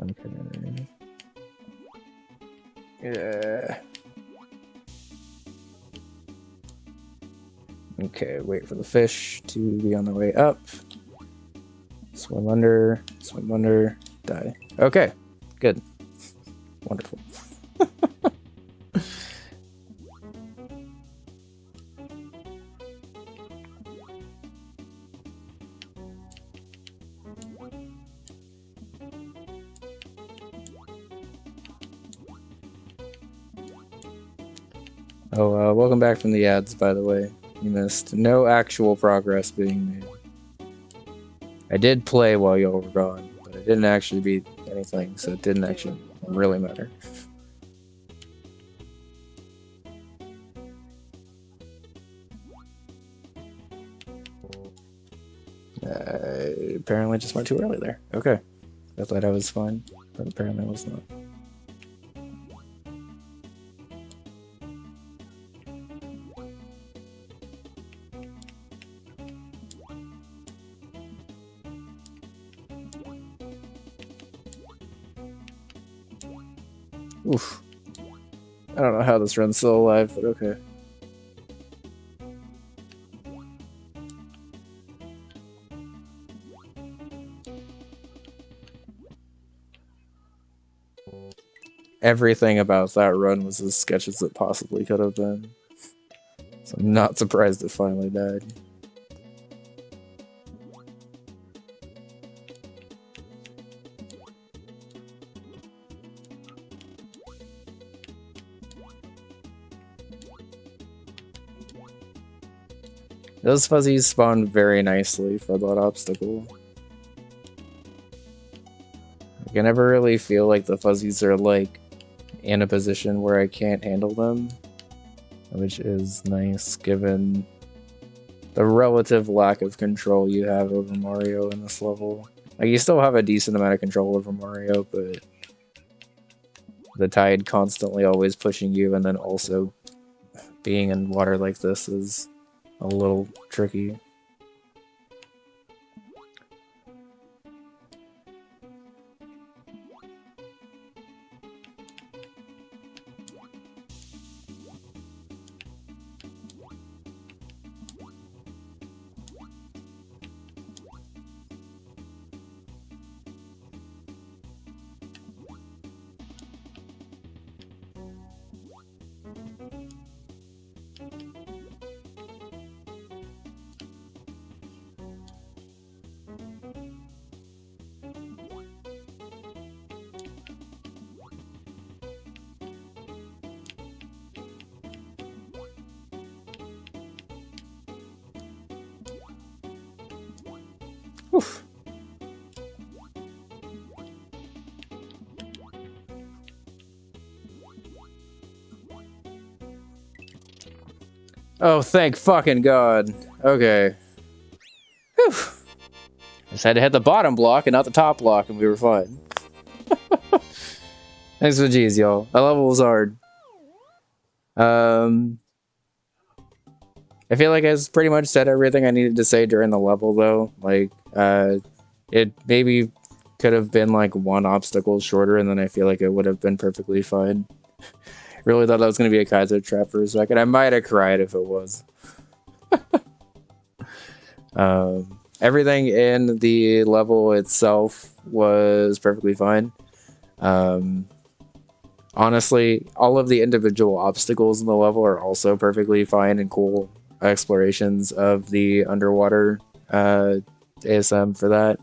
Okay. Yeah. Okay, wait for the fish to be on the way up. Swim under, die. Okay, good. Wonderful. Oh, welcome back from the ads, by the way. You missed no actual progress being made. I did play while y'all were gone, but I didn't actually beat anything, so it didn't actually really matter. Apparently just went too early there. Okay. I thought I was fine, but apparently I was not. Oof. I don't know how this run's still alive, but okay. Everything about that run was as sketchy as it possibly could have been. So I'm not surprised it finally died. Those fuzzies spawned very nicely for that obstacle. I can never really feel like the fuzzies are like in a position where I can't handle them, which is nice given the relative lack of control you have over Mario in this level. Like, you still have a decent amount of control over Mario, but the tide constantly always pushing you and then also being in water like this is a little tricky. Oof. Oh, thank fucking God. Okay. Whew. Just had to hit the bottom block and not the top block, and we were fine. Thanks for the G's, y'all. That level was hard. I feel like I pretty much said everything I needed to say during the level, though. Like, it maybe could have been like one obstacle shorter, and then I feel like it would have been perfectly fine. Really thought that was going to be a Kaiser trap for a second. I might have cried if it was. Everything in the level itself was perfectly fine. Honestly, all of the individual obstacles in the level are also perfectly fine and cool explorations of the underwater ASM for that.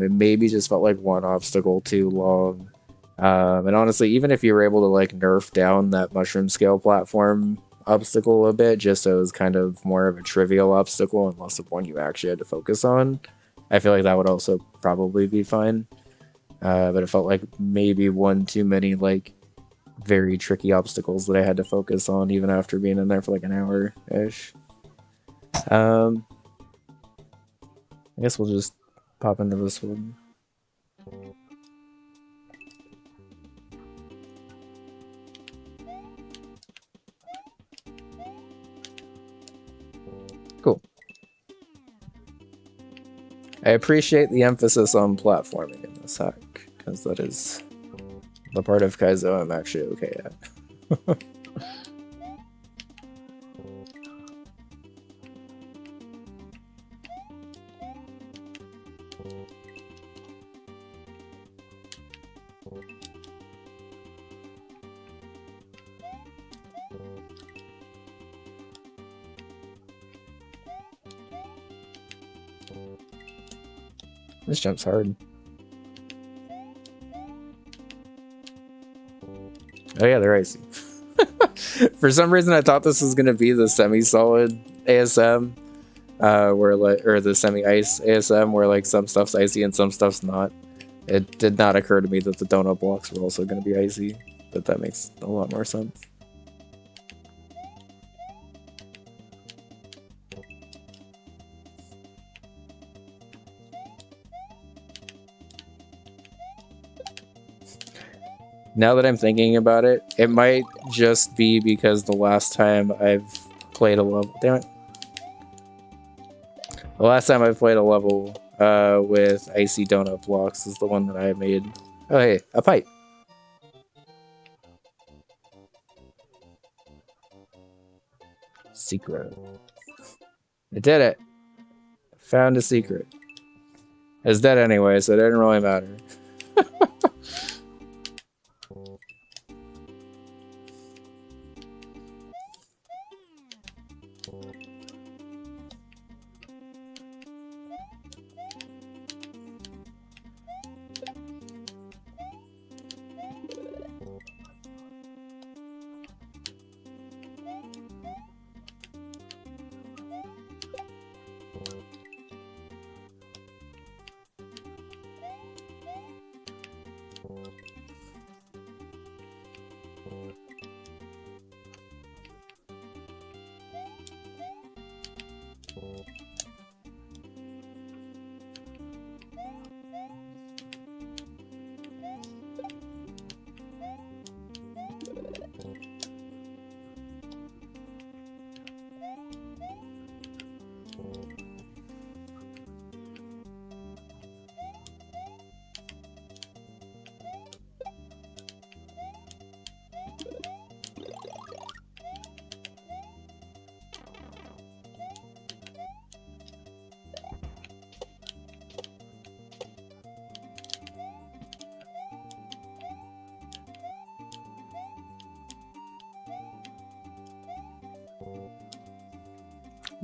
It maybe just felt like one obstacle too long. And honestly, even if you were able to like nerf down that mushroom scale platform obstacle a bit, just so it was kind of more of a trivial obstacle and less of one you actually had to focus on, I feel like that would also probably be fine. But it felt like maybe one too many like very tricky obstacles that I had to focus on even after being in there for like an hour-ish. I guess we'll just pop into this one. Cool. I appreciate the emphasis on platforming in this hack, because that is the part of Kaizo I'm actually okay at. This jump's hard. Oh yeah, they're icy. For some reason, I thought this was gonna be the semi-solid ASM, where like, or the semi-ice ASM, where like some stuff's icy and some stuff's not. It did not occur to me that the donut blocks were also gonna be icy, but that makes a lot more sense. Now that I'm thinking about it, it might just be because the last time I've played a level... Damn it. The last time I played a level with icy donut blocks is the one that I made. Oh, hey, a pipe. Secret. I did it. Found a secret. It's dead anyway, so it didn't really matter.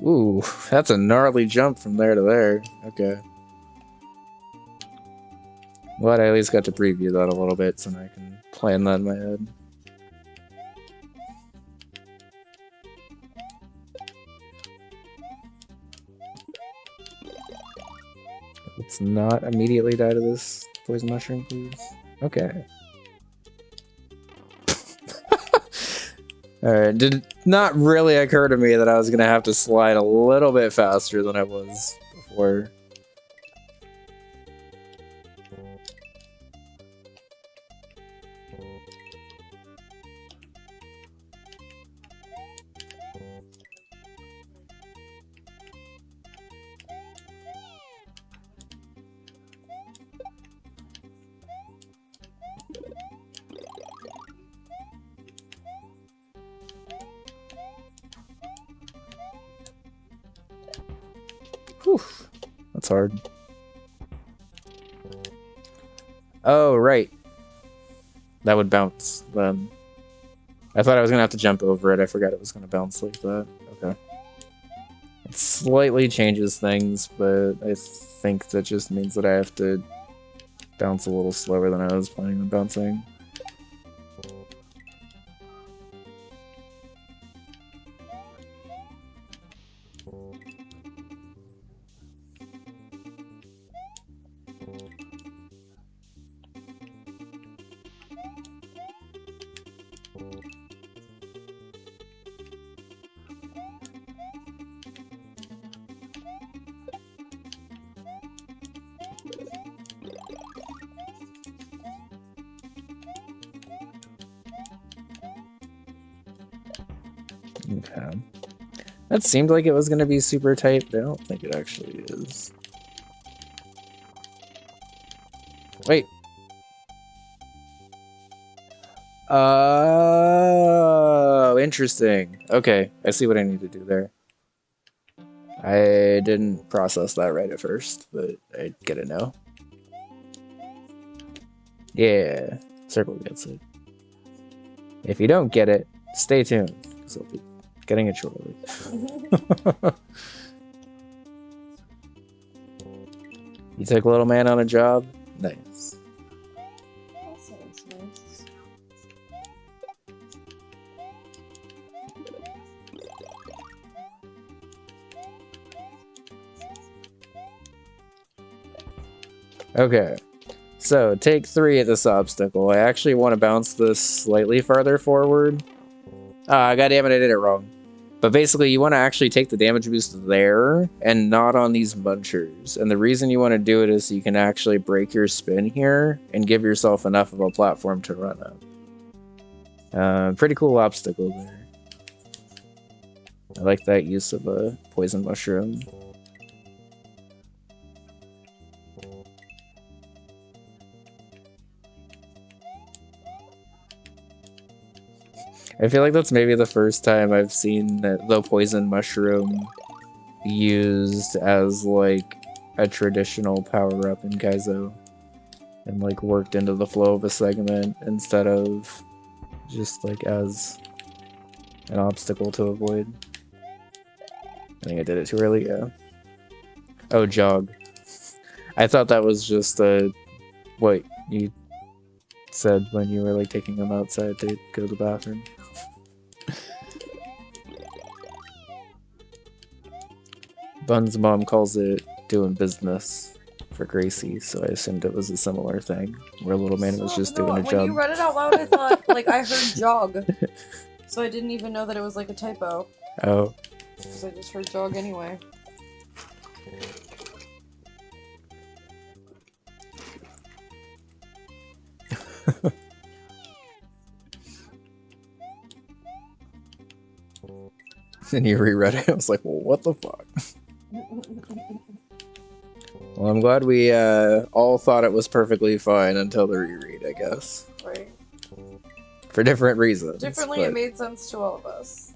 Ooh, that's a gnarly jump from there to there. Okay. Well, I at least got to preview that a little bit so I can plan that in my head. Let's not immediately die to this poison mushroom, please. Okay. Alright, did not really occur to me that I was gonna have to slide a little bit faster than I was before. Whew, that's hard. Oh, right. That would bounce then. I thought I was gonna have to jump over it. I forgot it was gonna bounce like that. Okay. It slightly changes things, but I think that just means that I have to bounce a little slower than I was planning on bouncing. Okay. That seemed like it was going to be super tight, but I don't think it actually is. Wait. Oh, interesting. Okay, I see what I need to do there. I didn't process that right at first, but I get it now. Yeah, circle gets it. If you don't get it, stay tuned, because I'll be getting it shortly. You took little man on a job? Nice. That sounds nice. Okay, so take 3 at this obstacle. I actually want to bounce this slightly farther forward. Ah, goddammit, I did it wrong. But basically, you want to actually take the damage boost there and not on these munchers. And the reason you want to do it is so you can actually break your spin here and give yourself enough of a platform to run up. Pretty cool obstacle there. I like that use of a poison mushroom. I feel like that's maybe the first time I've seen the poison mushroom used as like a traditional power-up in Kaizo and like worked into the flow of a segment instead of just like as an obstacle to avoid. I think I did it too early, yeah. Oh, jog. I thought that was just what you said when you were like taking them outside to go to the bathroom. Bun's mom calls it doing business for Gracie, so I assumed it was a similar thing, where little man was just doing a job. When you read it out loud, I thought, like, I heard jog. So I didn't even know that it was, like, a typo. Oh. Because I just heard jog anyway. And you reread it, I was like, well, what the fuck? Well, I'm glad we all thought it was perfectly fine until the reread, I guess. Right. For different reasons. Differently, but... it made sense to all of us.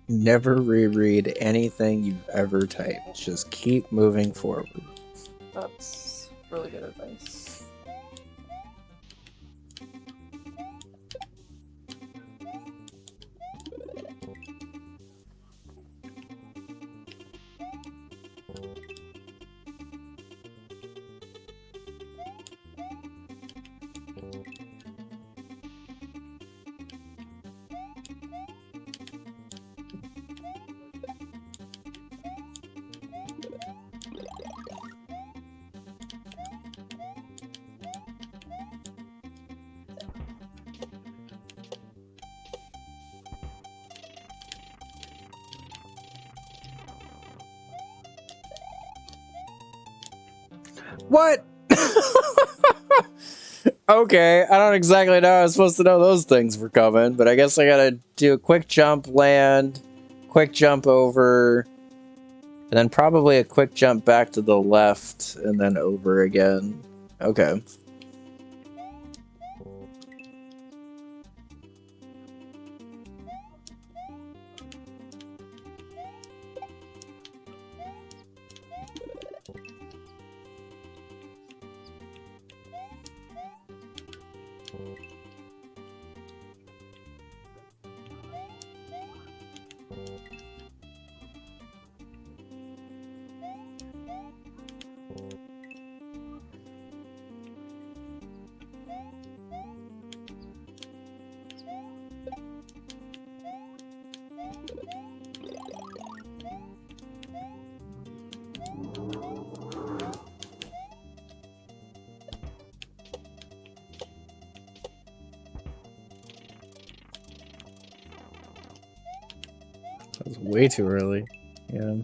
Never reread anything you've ever typed. Just keep moving forward. That's really good advice. What? Okay, I don't exactly know how I'm supposed to know those things were coming, but I guess I gotta do a quick jump, land, quick jump over, and then probably a quick jump back to the left, and then over again. Okay. That was way too early. Yeah.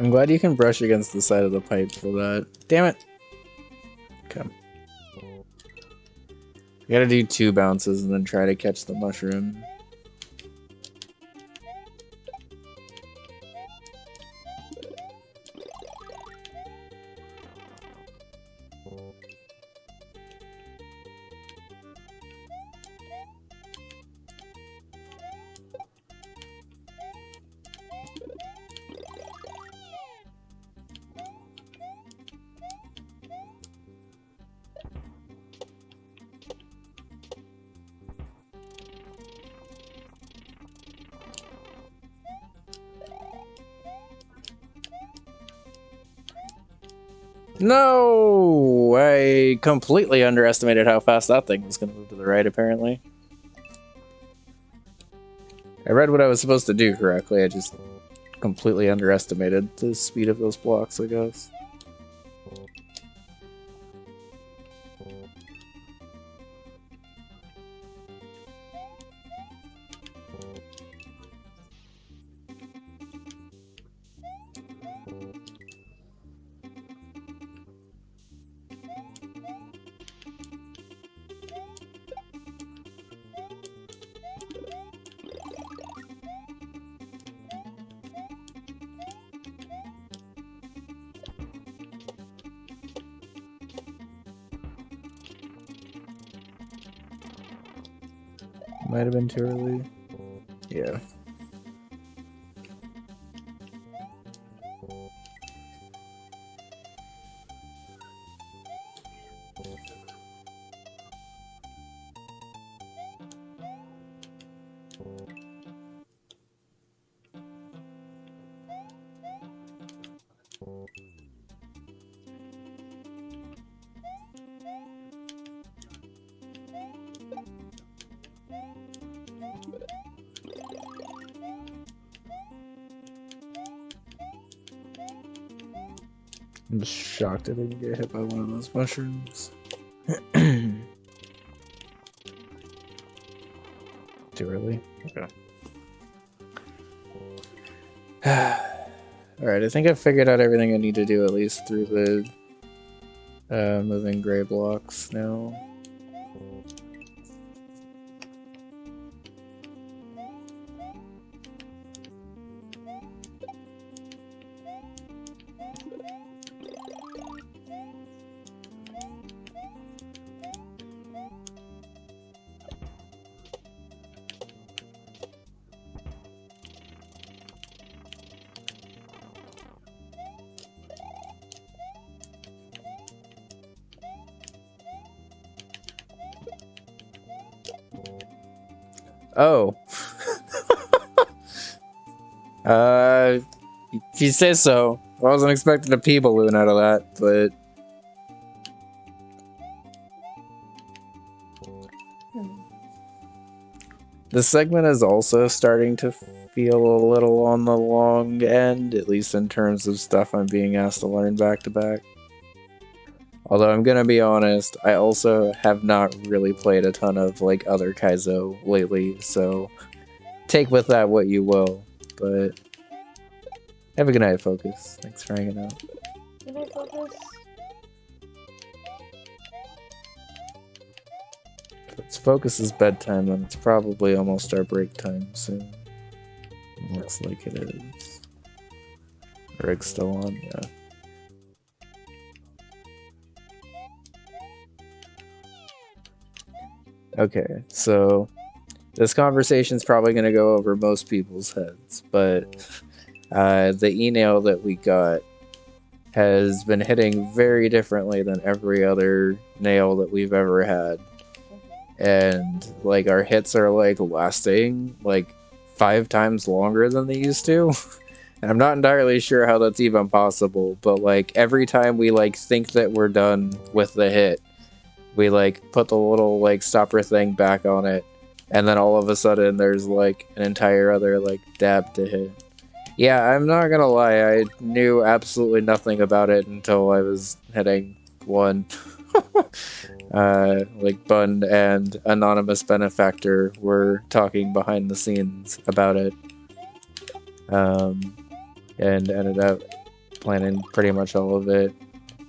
I'm glad you can brush against the side of the pipe for that. Damn it! Okay. You gotta do 2 bounces and then try to catch the mushroom. No! I completely underestimated how fast that thing was going to move to the right, apparently. I read what I was supposed to do correctly, I just completely underestimated the speed of those blocks, I guess. Might have been too early. Yeah. I'm just shocked I didn't get hit by one of those mushrooms. Too early? Okay. Alright, I think I've figured out everything I need to do, at least through the moving gray blocks now. Oh. If you say so. I wasn't expecting a pea balloon out of that, but This segment is also starting to feel a little on the long end, at least in terms of stuff I'm being asked to learn back to back. Although I'm gonna be honest, I also have not really played a ton of like other Kaizo lately, so take with that what you will. But have a good night, Focus. Thanks for hanging out. Good night, Focus. If it's Focus's bedtime, then it's probably almost our break time soon. Looks like it is. Rig's still on, yeah. Okay, so this conversation's probably going to go over most people's heads, but the email that we got has been hitting very differently than every other nail that we've ever had. And like our hits are like lasting like 5 times longer than they used to. And I'm not entirely sure how that's even possible, but like every time we like think that we're done with the hit, we like put the little like stopper thing back on it, and then all of a sudden there's like an entire other like dab to hit. Yeah, I'm not gonna lie, I knew absolutely nothing about it until I was hitting one. Like Bun and Anonymous Benefactor were talking behind the scenes about it. And ended up planning pretty much all of it.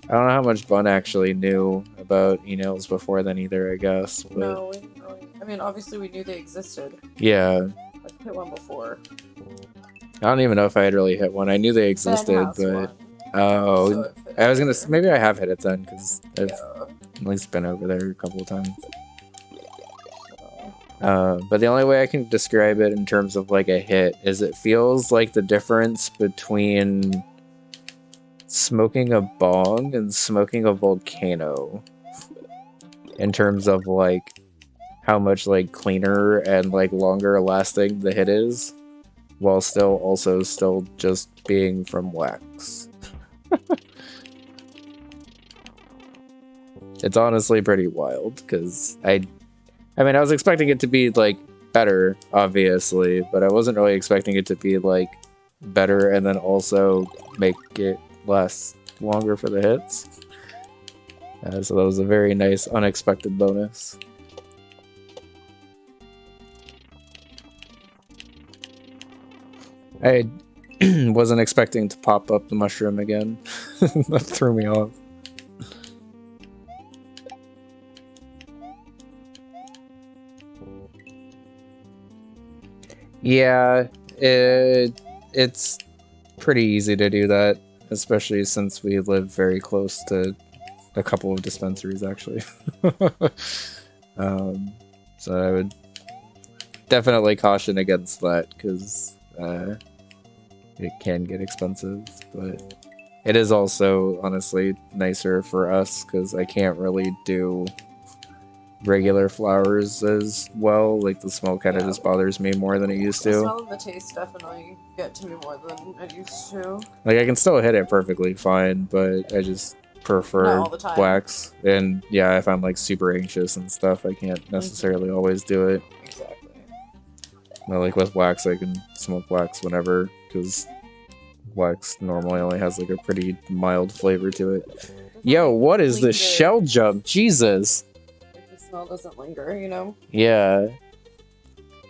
I don't know how much Bun actually knew about e-nails before then either, I guess. But No, we didn't really. I mean, obviously we knew they existed. yeah. I've hit one before. I don't even know if I had really hit one. I knew they existed, but... Oh, So I was gonna... Maybe I have hit it then, because I've yeah. at least been over there a couple of times. But the only way I can describe it in terms of like a hit is it feels like the difference between smoking a bong and smoking a volcano in terms of like how much like cleaner and like longer lasting the hit is, while still just being from wax. It's honestly pretty wild because I mean, I was expecting it to be, like, better, obviously, but I wasn't really expecting it to be, like, better and then also make it last longer for the hits. So that was a very nice, unexpected bonus. I wasn't expecting to pop up the mushroom again. That threw me off. Yeah, it's pretty easy to do that, especially since we live very close to a couple of dispensaries, actually. So I would definitely caution against that, because it can get expensive, but it is also, honestly, nicer for us, because I can't really do regular flowers as well. Like, the smell kind of just bothers me more than it used to. The smell and the taste definitely get to me more than it used to. Like, I can still hit it perfectly fine, but I just prefer Not all the time. wax. And yeah, if I'm like super anxious and stuff, I can't necessarily always do it. Exactly. But, like, with wax, I can smoke wax whenever, because wax normally only has like a pretty mild flavor to it. Yo, what is this shell jump? Jesus! Like, the smell doesn't linger, you know? Yeah.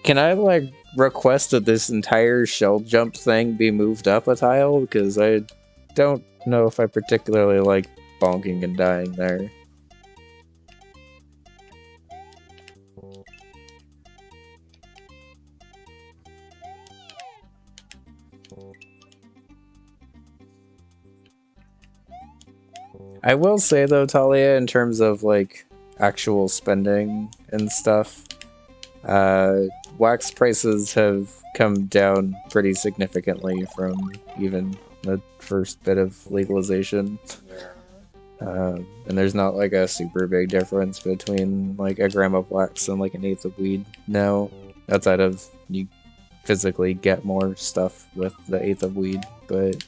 Can I, like, request that this entire shell jump thing be moved up a tile? Because I don't know if I particularly like bonking and dying there. I will say, though, Talia, in terms of, like, actual spending and stuff, wax prices have come down pretty significantly from even the first bit of legalization. And there's not, like, a super big difference between, like, a gram of wax and, like, an eighth of weed now, outside of you physically get more stuff with the eighth of weed, but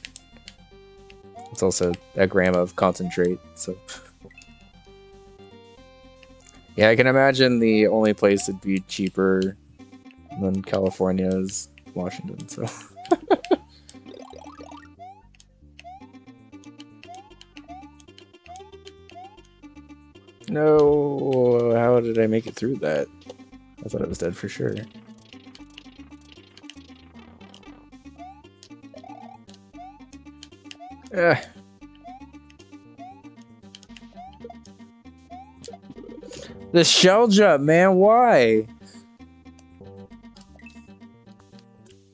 it's also a gram of concentrate, so... Yeah, I can imagine the only place it'd be cheaper And then California is Washington, so. No, how did I make it through that? I thought I was dead for sure. The shell jump, man, why?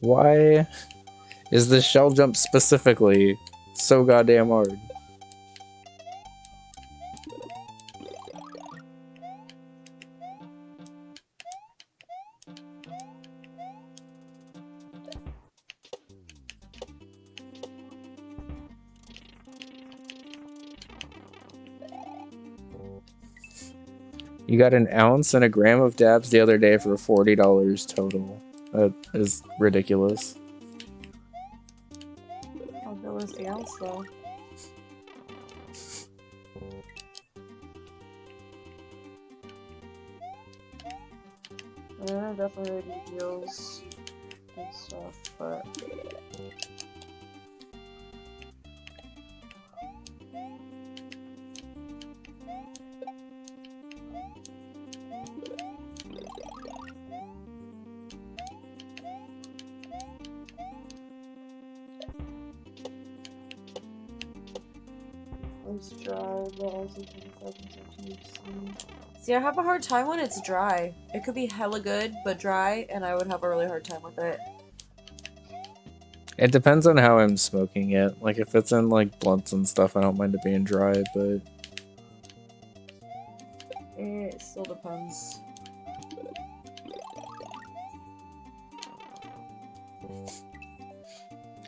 Why is the shell jump specifically so goddamn hard? You got an ounce and a gram of dabs the other day for $40 total. That is ridiculous. How good was the ounce though? Yeah, definitely do deals and stuff, but it's dry, but also see, I have a hard time when it's dry. It could be hella good, but dry, and I would have a really hard time with it. It depends on how I'm smoking it. Like, if it's in, like, blunts and stuff, I don't mind it being dry, but... It still depends.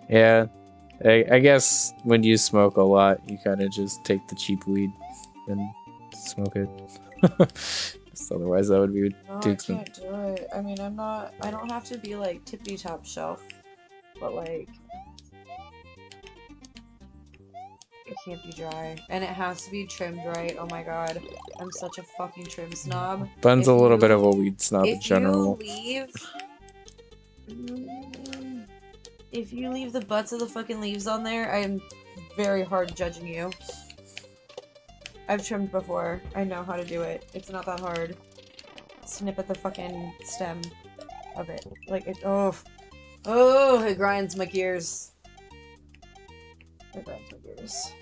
Yeah. I guess when you smoke a lot, you kind of just take the cheap weed and smoke it. Otherwise, that would be No, too I expensive. can't do it. I mean, I don't have to be, like, tippy top shelf, but, like, it can't be dry. And it has to be trimmed right. Oh my god. I'm such a fucking trim snob. Bun's a little bit of a weed snob in general. If you leave the butts of the fucking leaves on there, I am very hard judging you. I've trimmed before. I know how to do it. It's not that hard. Snip at the fucking stem of it. Like, it it grinds my gears. It grinds my gears.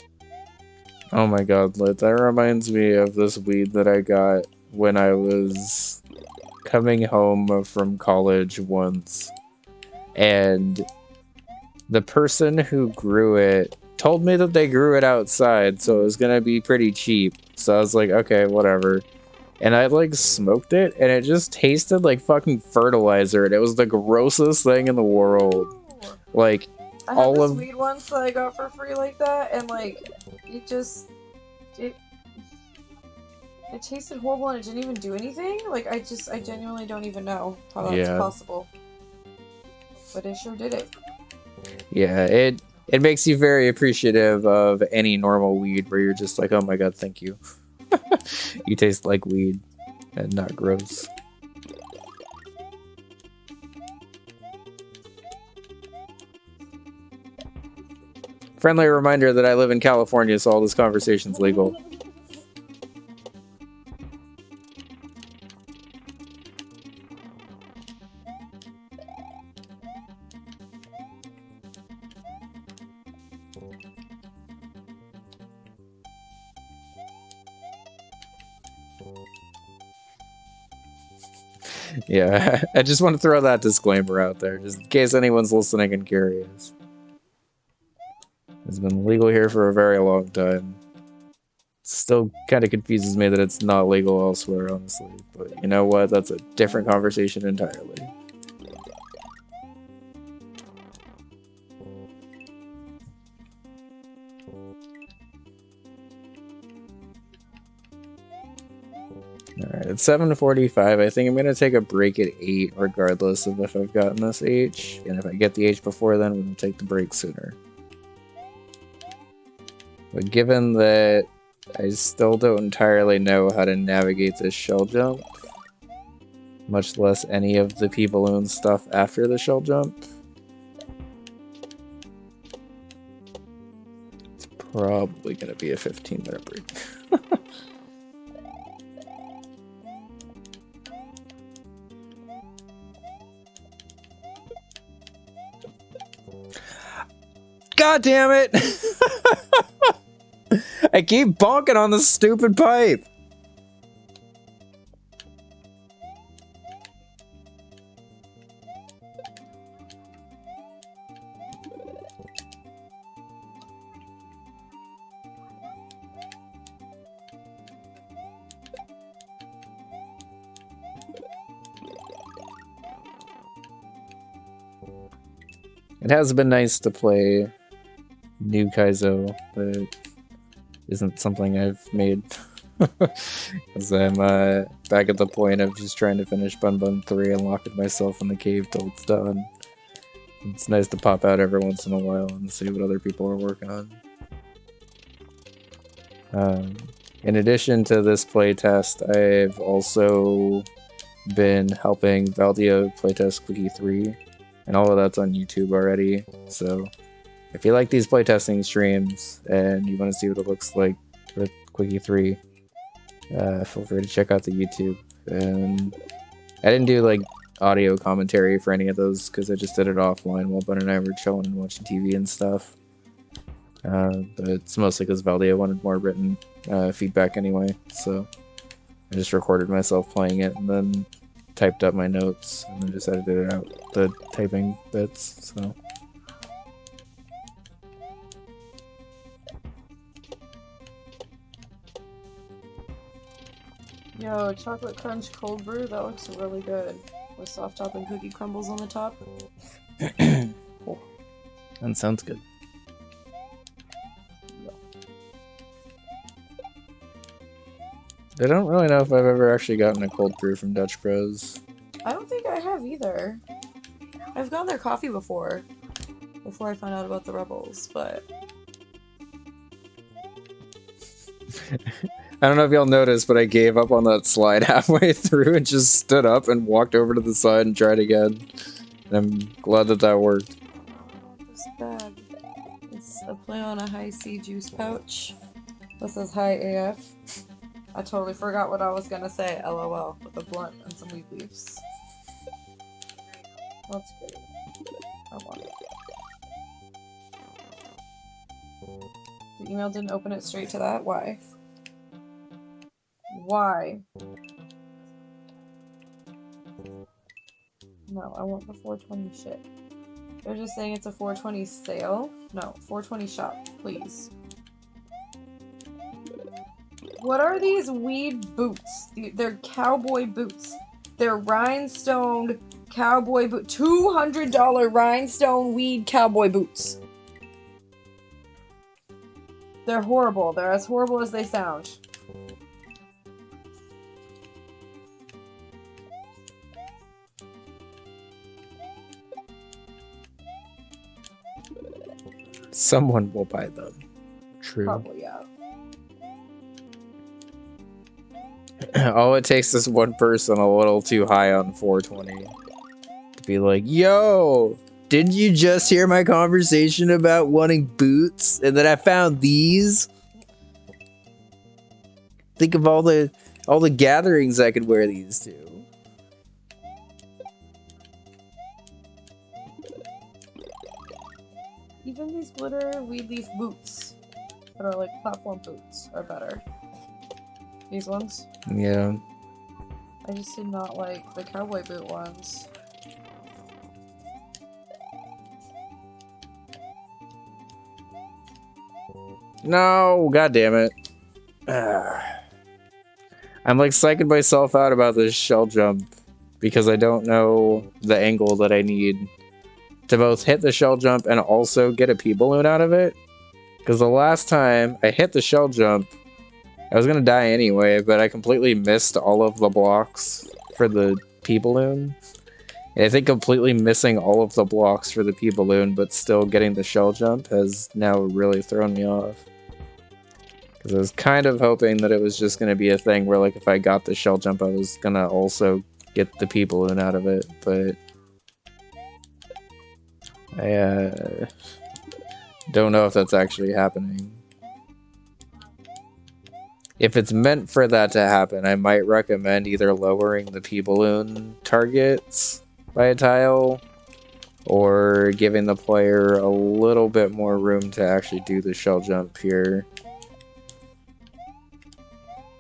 Oh my god, Lit, that reminds me of this weed that I got when I was coming home from college once. And the person who grew it told me that they grew it outside, so it was gonna be pretty cheap. So I was like, okay, whatever. And I, like, smoked it, and it just tasted like fucking fertilizer, and it was the grossest thing in the world. Like, I had this weed once that I got for free like that, and, like, it tasted horrible and it didn't even do anything? Like, I genuinely don't even know how that's possible. But it sure did it. Yeah, it makes you very appreciative of any normal weed where you're just like, oh my god, thank you. You taste like weed and not gross. Friendly reminder that I live in California, so all this conversation's legal. Yeah, I just want to throw that disclaimer out there, just in case anyone's listening and curious. It's been legal here for a very long time. Still kind of confuses me that it's not legal elsewhere, honestly. But you know what? That's a different conversation entirely. Alright, it's 7:45. I think I'm going to take a break at 8, regardless of if I've gotten this H. And if I get the H before then, we'll take the break sooner. But given that I still don't entirely know how to navigate this shell jump, much less any of the P-balloon stuff after the shell jump. It's probably gonna be a 15-minute break. God damn it! I keep bonking on this stupid pipe! It has been nice to play new Kaizo, but isn't something I've made. Because I'm back at the point of just trying to finish Bun Bun 3 and locking myself in the cave till it's done. It's nice to pop out every once in a while and see what other people are working on. In addition to this playtest, I've also been helping Valdio playtest Quickie 3, and all of that's on YouTube already, so if you like these playtesting streams and you want to see what it looks like with Quickie 3, feel free to check out the YouTube. And I didn't do like audio commentary for any of those because I just did it offline while Bun and I were chilling and watching TV and stuff. But it's mostly because Valdia wanted more written feedback anyway, so I just recorded myself playing it and then typed up my notes and then just edited out the typing bits, so. Yo, chocolate crunch cold brew, that looks really good. With soft top and cookie crumbles on the top. Cool. That sounds good. I don't really know if I've ever actually gotten a cold brew from Dutch Bros. I don't think I have either. I've gotten their coffee before I found out about the Rebels, but... I don't know if y'all noticed, but I gave up on that slide halfway through and just stood up and walked over to the side and tried again. And I'm glad that that worked. It's bad. It's a play on a high C juice pouch. This is high AF. I totally forgot what I was gonna say, LOL, with a blunt and some weed leaves. That's great. I want it. The email didn't open it straight to that? Why? Why? No, I want the 420 shit. They're just saying it's a 420 sale? No, 420 shop, please. What are these weed boots? They're cowboy boots. They're rhinestone cowboy boot. $200 rhinestone weed cowboy boots. They're horrible. They're as horrible as they sound. Someone will buy them. True. Probably, yeah. All it takes is one person a little too high on 420 to be like, yo, didn't you just hear my conversation about wanting boots and then I found these? Think of all the gatherings I could wear these to. Even these glitter weed leaf boots that are like platform boots are better. These ones? Yeah. I just did not like the cowboy boot ones. No, god damn it. I'm like psyching myself out about this shell jump because I don't know the angle that I need to both hit the shell jump and also get a P-balloon out of it. Because the last time I hit the shell jump, I was gonna die anyway, but I completely missed all of the blocks for the P-balloon. And I think completely missing all of the blocks for the P-balloon, but still getting the shell jump has now really thrown me off. Because I was kind of hoping that it was just gonna be a thing where, like, if I got the shell jump, I was gonna also get the pea balloon out of it, but I don't know if that's actually happening. If it's meant for that to happen, I might recommend either lowering the pea balloon targets by a tile or giving the player a little bit more room to actually do the shell jump here.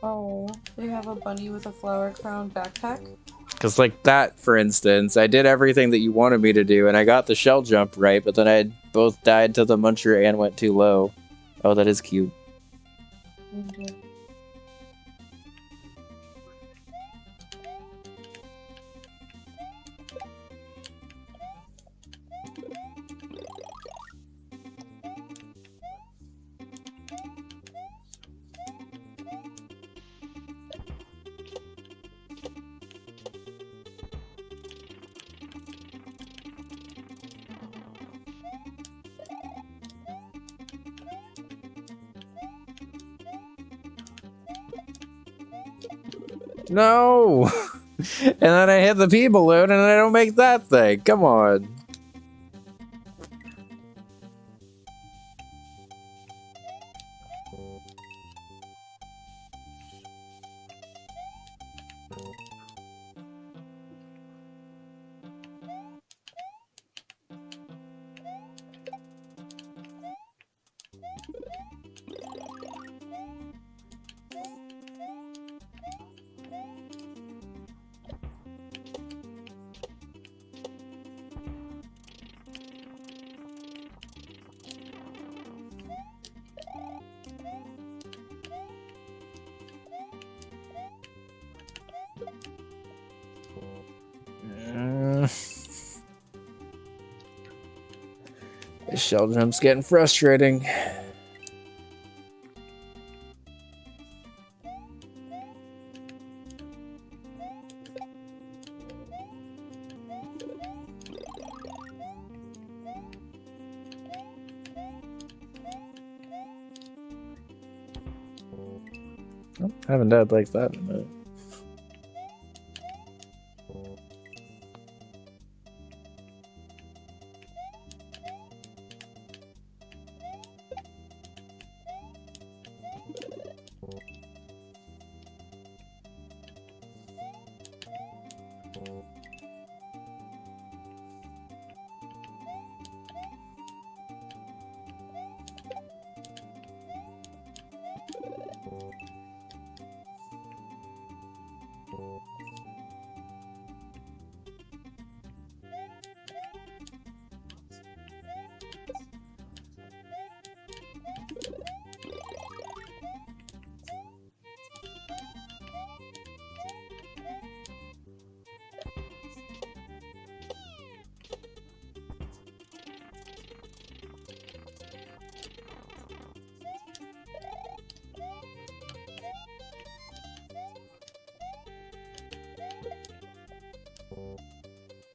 Oh, they have a bunny with a flower crown backpack? Because like that, for instance, I did everything that you wanted me to do, and I got the shell jump right, but then I both died to the muncher and went too low. Oh, that is cute. Mm-hmm. No! And then I hit the pea balloon and I don't make that thing. Come on. This shell jump's getting frustrating. Oh, I haven't died like that in a minute.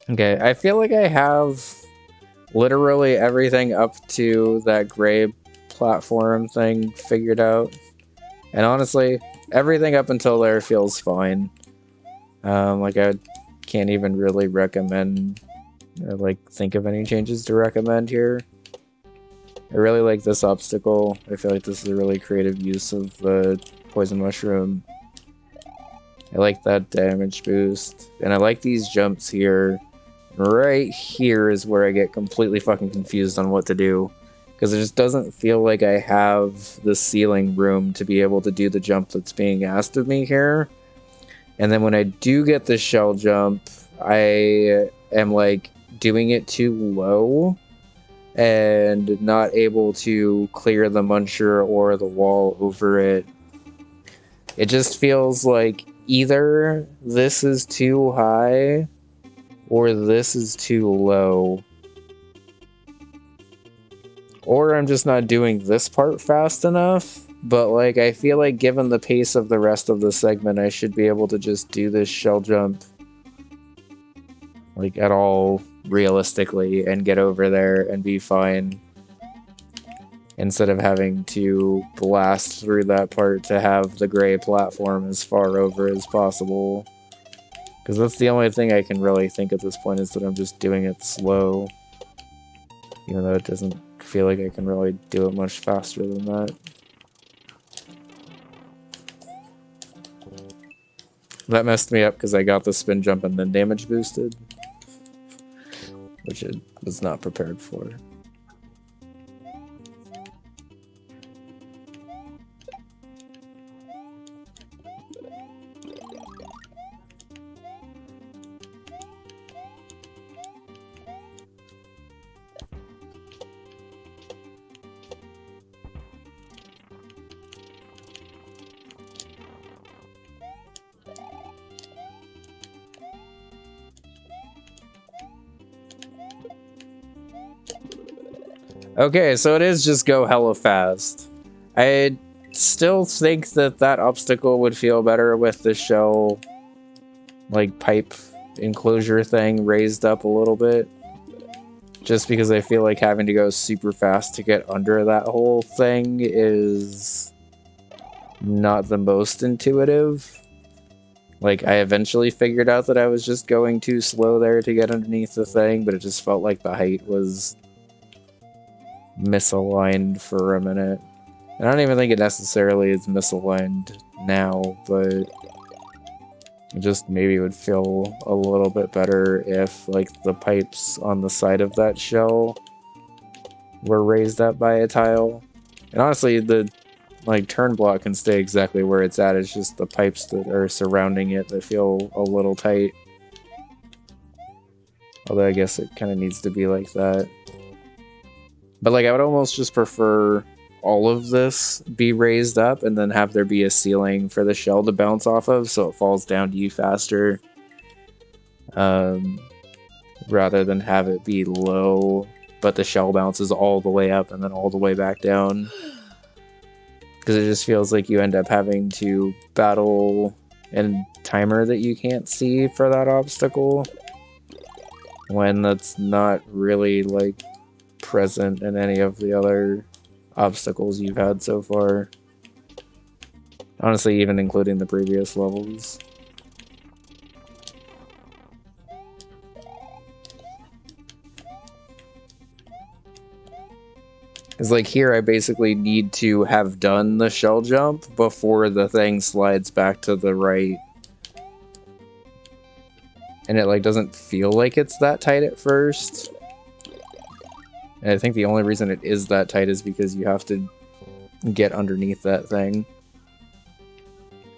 Okay, I feel like I have literally everything up to that gray platform thing figured out. And honestly, everything up until there feels fine. Like I can't even really recommend or like think of any changes to recommend here. I really like this obstacle. I feel like this is a really creative use of the poison mushroom. I like that damage boost. And I like these jumps here. Right here is where I get completely fucking confused on what to do. Because it just doesn't feel like I have the ceiling room to be able to do the jump that's being asked of me here. And then when I do get the shell jump, I am like doing it too low and not able to clear the muncher or the wall over it. It just feels like either this is too high or this is too low. Or I'm just not doing this part fast enough. But like I feel like given the pace of the rest of the segment, I should be able to just do this shell jump like at all realistically and get over there and be fine. Instead of having to blast through that part to have the gray platform as far over as possible. Because that's the only thing I can really think at this point is that I'm just doing it slow. Even though it doesn't feel like I can really do it much faster than that. That messed me up because I got the spin jump and then damage boosted. Which it was not prepared for. Okay, so it is just go hella fast. I still think that that obstacle would feel better with the shell, like, pipe enclosure thing raised up a little bit. Just because I feel like having to go super fast to get under that whole thing is not the most intuitive. Like, I eventually figured out that I was just going too slow there to get underneath the thing, but it just felt like the height was misaligned for a minute. And I don't even think it necessarily is misaligned now, but just maybe it would feel a little bit better if, like, the pipes on the side of that shell were raised up by a tile. And honestly, the, like, turn block can stay exactly where it's at. It's just the pipes that are surrounding it that feel a little tight. Although I guess it kind of needs to be like that. But, like, I would almost just prefer all of this be raised up and then have there be a ceiling for the shell to bounce off of so it falls down to you faster. Rather than have it be low, but the shell bounces all the way up and then all the way back down. Because it just feels like you end up having to battle a timer that you can't see for that obstacle. When that's not really, like, present in any of the other obstacles you've had so far. Honestly, even including the previous levels. It's like here I basically need to have done the shell jump before the thing slides back to the right. And it, like, doesn't feel like it's that tight at first. And I think the only reason it is that tight is because you have to get underneath that thing.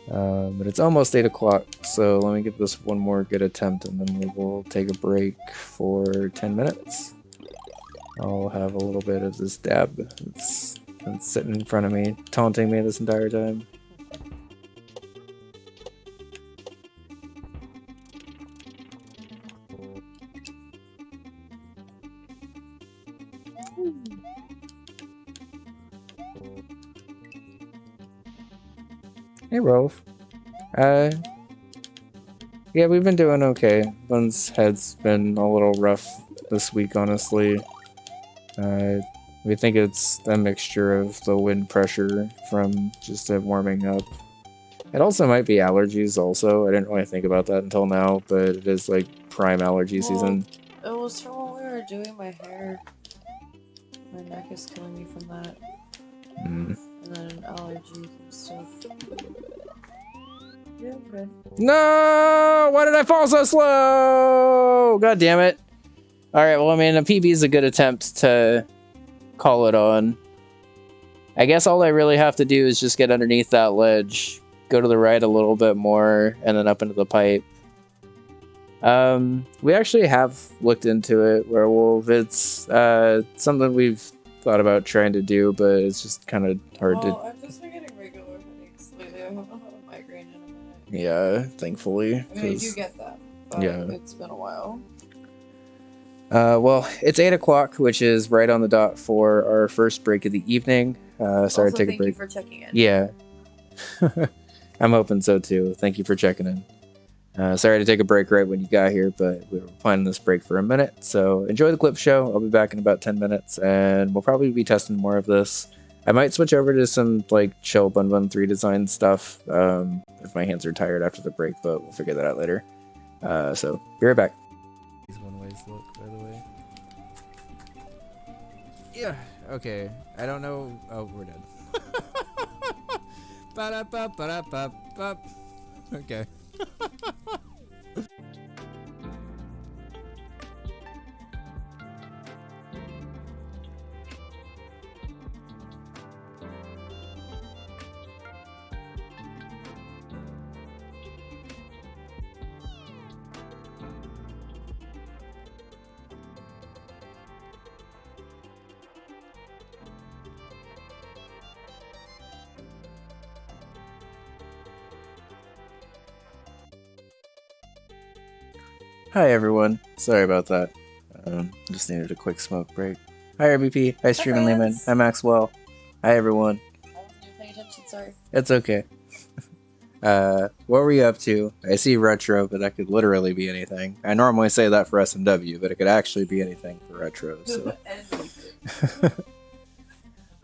But it's almost 8 o'clock, so let me give this one more good attempt and then we will take a break for 10 minutes. I'll have a little bit of this dab that's been sitting in front of me, taunting me this entire time. Hey, Rolf. Yeah, we've been doing okay. Bun's head's been a little rough this week, honestly. We think it's a mixture of the wind pressure from just it warming up. It also might be allergies also. I didn't really think about that until now, but it is, like, prime allergy season. It was from when we were doing my hair. My neck is killing me from that. And then allergies and stuff. Yeah, I'm good. No! Why did I fall so slow? God damn it. Alright, well, I mean, a PB is a good attempt to call it on. I guess all I really have to do is just get underneath that ledge, go to the right a little bit more, and then up into the pipe. We actually have looked into it, Werewolf. It's something we've thought about trying to do, but it's just kind of hard to... I've just been getting regular headaches lately. I haven't had a migraine in a minute. Yeah, thankfully. I mean, I do get that, but yeah. It's been a while. Well, it's 8 o'clock, which is right on the dot for our first break of the evening. Sorry to take a break. Thank you for checking in. Yeah. I'm hoping so too. Thank you for checking in. Sorry to take a break right when you got here, but we were planning this break for a minute. So enjoy the clip show. I'll be back in about 10 minutes, and we'll probably be testing more of this. I might switch over to some, like, chill Bun Bun 3 design stuff if my hands are tired after the break, but we'll figure that out later. So be right back. These one ways look, by the way. Yeah, okay. I don't know. Oh, we're dead. Ba-da-ba-ba-da-ba-ba. Okay. Hi everyone. Sorry about that. Just needed a quick smoke break. Hi RBP. Hi Stream and Lehman. Hi Maxwell. Hi everyone. I wasn't even paying attention, sorry. It's okay. What were you up to? I see retro, but that could literally be anything. I normally say that for SMW, but it could actually be anything for retro. So.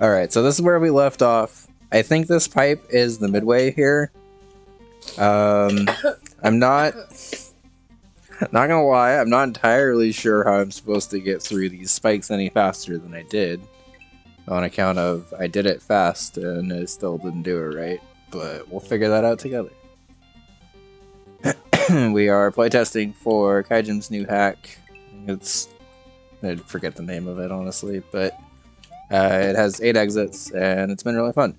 Alright, so this is where we left off. I think this pipe is the midway here. I'm not gonna lie, I'm not entirely sure how I'm supposed to get through these spikes any faster than I did. On account of I did it fast and I still didn't do it right. But we'll figure that out together. We are playtesting for Kaigem's new hack. I forget the name of it honestly, but it has 8 exits and it's been really fun.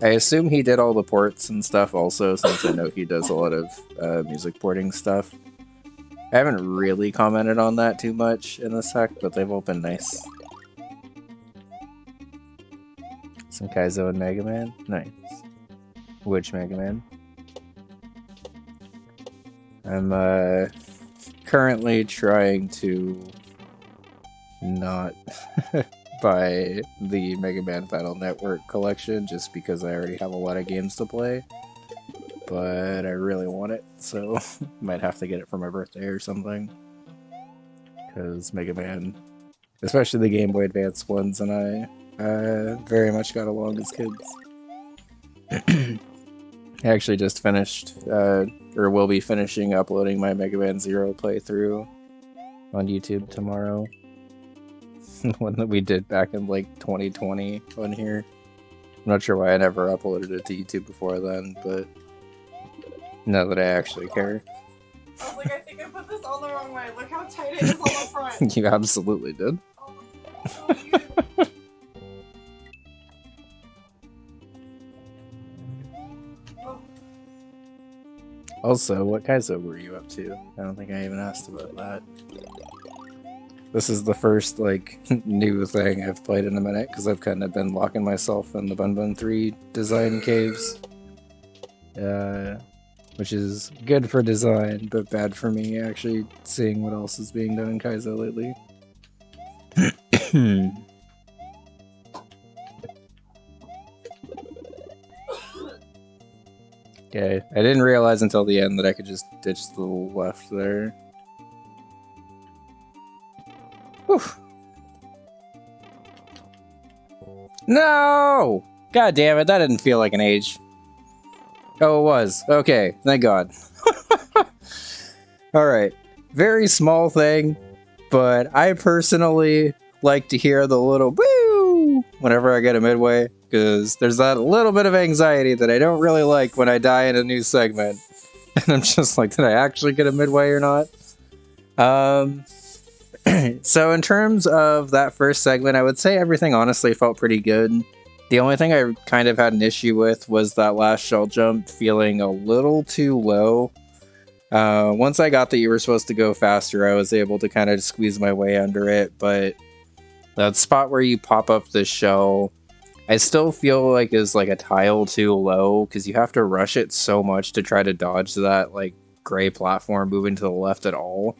I assume he did all the ports and stuff also, since I know he does a lot of music porting stuff. I haven't really commented on that too much in this hack, but they've all been nice. Some Kaizo and Mega Man? Nice. Which Mega Man? I'm currently trying to not buy the Mega Man Battle Network collection just because I already have a lot of games to play. But I really want it, so might have to get it for my birthday or something. Because Mega Man, especially the Game Boy Advance ones, and I very much got along as kids. I actually just finished, or will be finishing uploading my Mega Man Zero playthrough on YouTube tomorrow. One that we did back in like 2020 on here. I'm not sure why I never uploaded it to YouTube before then, but now that I actually care. I was like, I think I put this all the wrong way. Look how tight it is on the front. You absolutely did. Oh my God. Also, what Kaizo were you up to? I don't think I even asked about that. This is the first, like, new thing I've played in a minute, because I've kind of been locking myself in the Bun Bun 3 design caves. Which is good for design, but bad for me actually seeing what else is being done in Kaizo lately. Okay, I didn't realize until the end that I could just ditch the left there. Whew. No! God damn it, that didn't feel like an age. Oh, it was. Okay, thank God. Alright, very small thing, but I personally like to hear the little woo whenever I get a midway, because there's that little bit of anxiety that I don't really like when I die in a new segment. And I'm just like, did I actually get a midway or not? So in terms of that first segment, I would say everything honestly felt pretty good. The only thing I kind of had an issue with was that last shell jump feeling a little too low. Once I got that you were supposed to go faster, I was able to kind of squeeze my way under it, but that spot where you pop up the shell, I still feel like is like a tile too low, because you have to rush it so much to try to dodge that like gray platform moving to the left at all.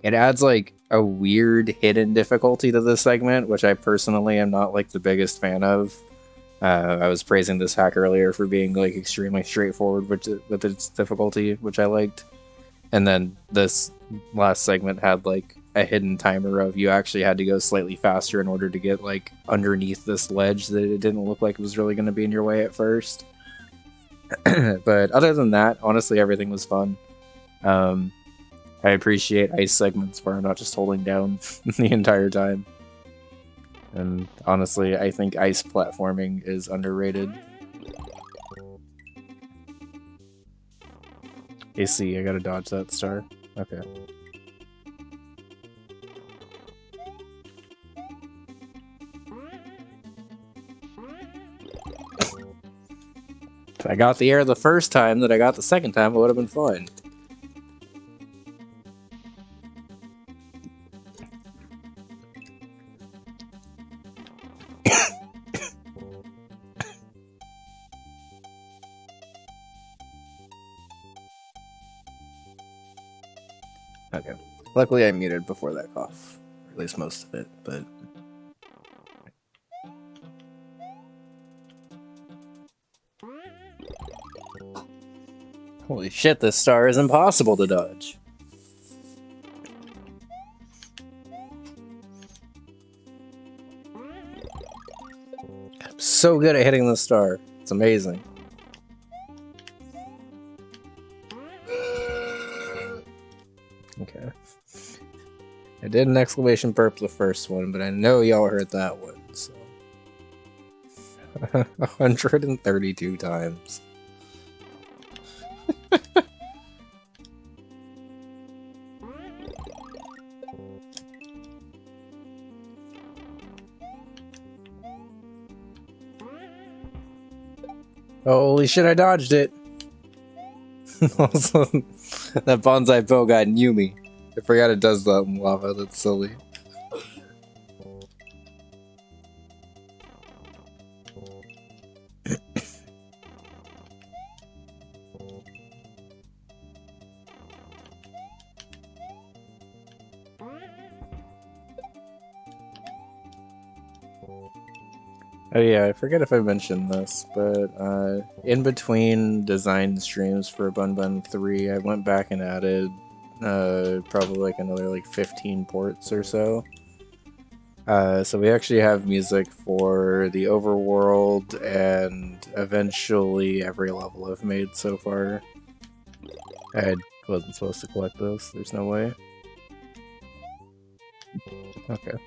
It adds like a weird hidden difficulty to this segment, which I personally am not like the biggest fan of. I was praising this hack earlier for being like extremely straightforward with its difficulty, which I liked. And then this last segment had like a hidden timer of you actually had to go slightly faster in order to get like underneath this ledge that it didn't look like it was really going to be in your way at first. But other than that, honestly, everything was fun. I appreciate ice segments where I'm not just holding down the entire time. And honestly, I think ice platforming is underrated. AC, I gotta dodge that star. Okay. If I got the air the first time that I got the second time, it would have been fine. Okay. Luckily I muted before that cough. Or at least most of it, but... Holy shit, this star is impossible to dodge. I'm so good at hitting the star. It's amazing. Okay. I did an exclamation burp the first one, but I know y'all heard that one, so... 132 times. Holy shit, I dodged it! Also, that bonsai bow guy knew me. I forgot it does that in lava, that's silly. Oh yeah, I forget if I mentioned this, but in between design streams for Bun Bun 3, I went back and added probably like another like 15 ports or so. So we actually have music for the overworld and eventually every level I've made so far. I wasn't supposed to collect those, there's no way. Okay.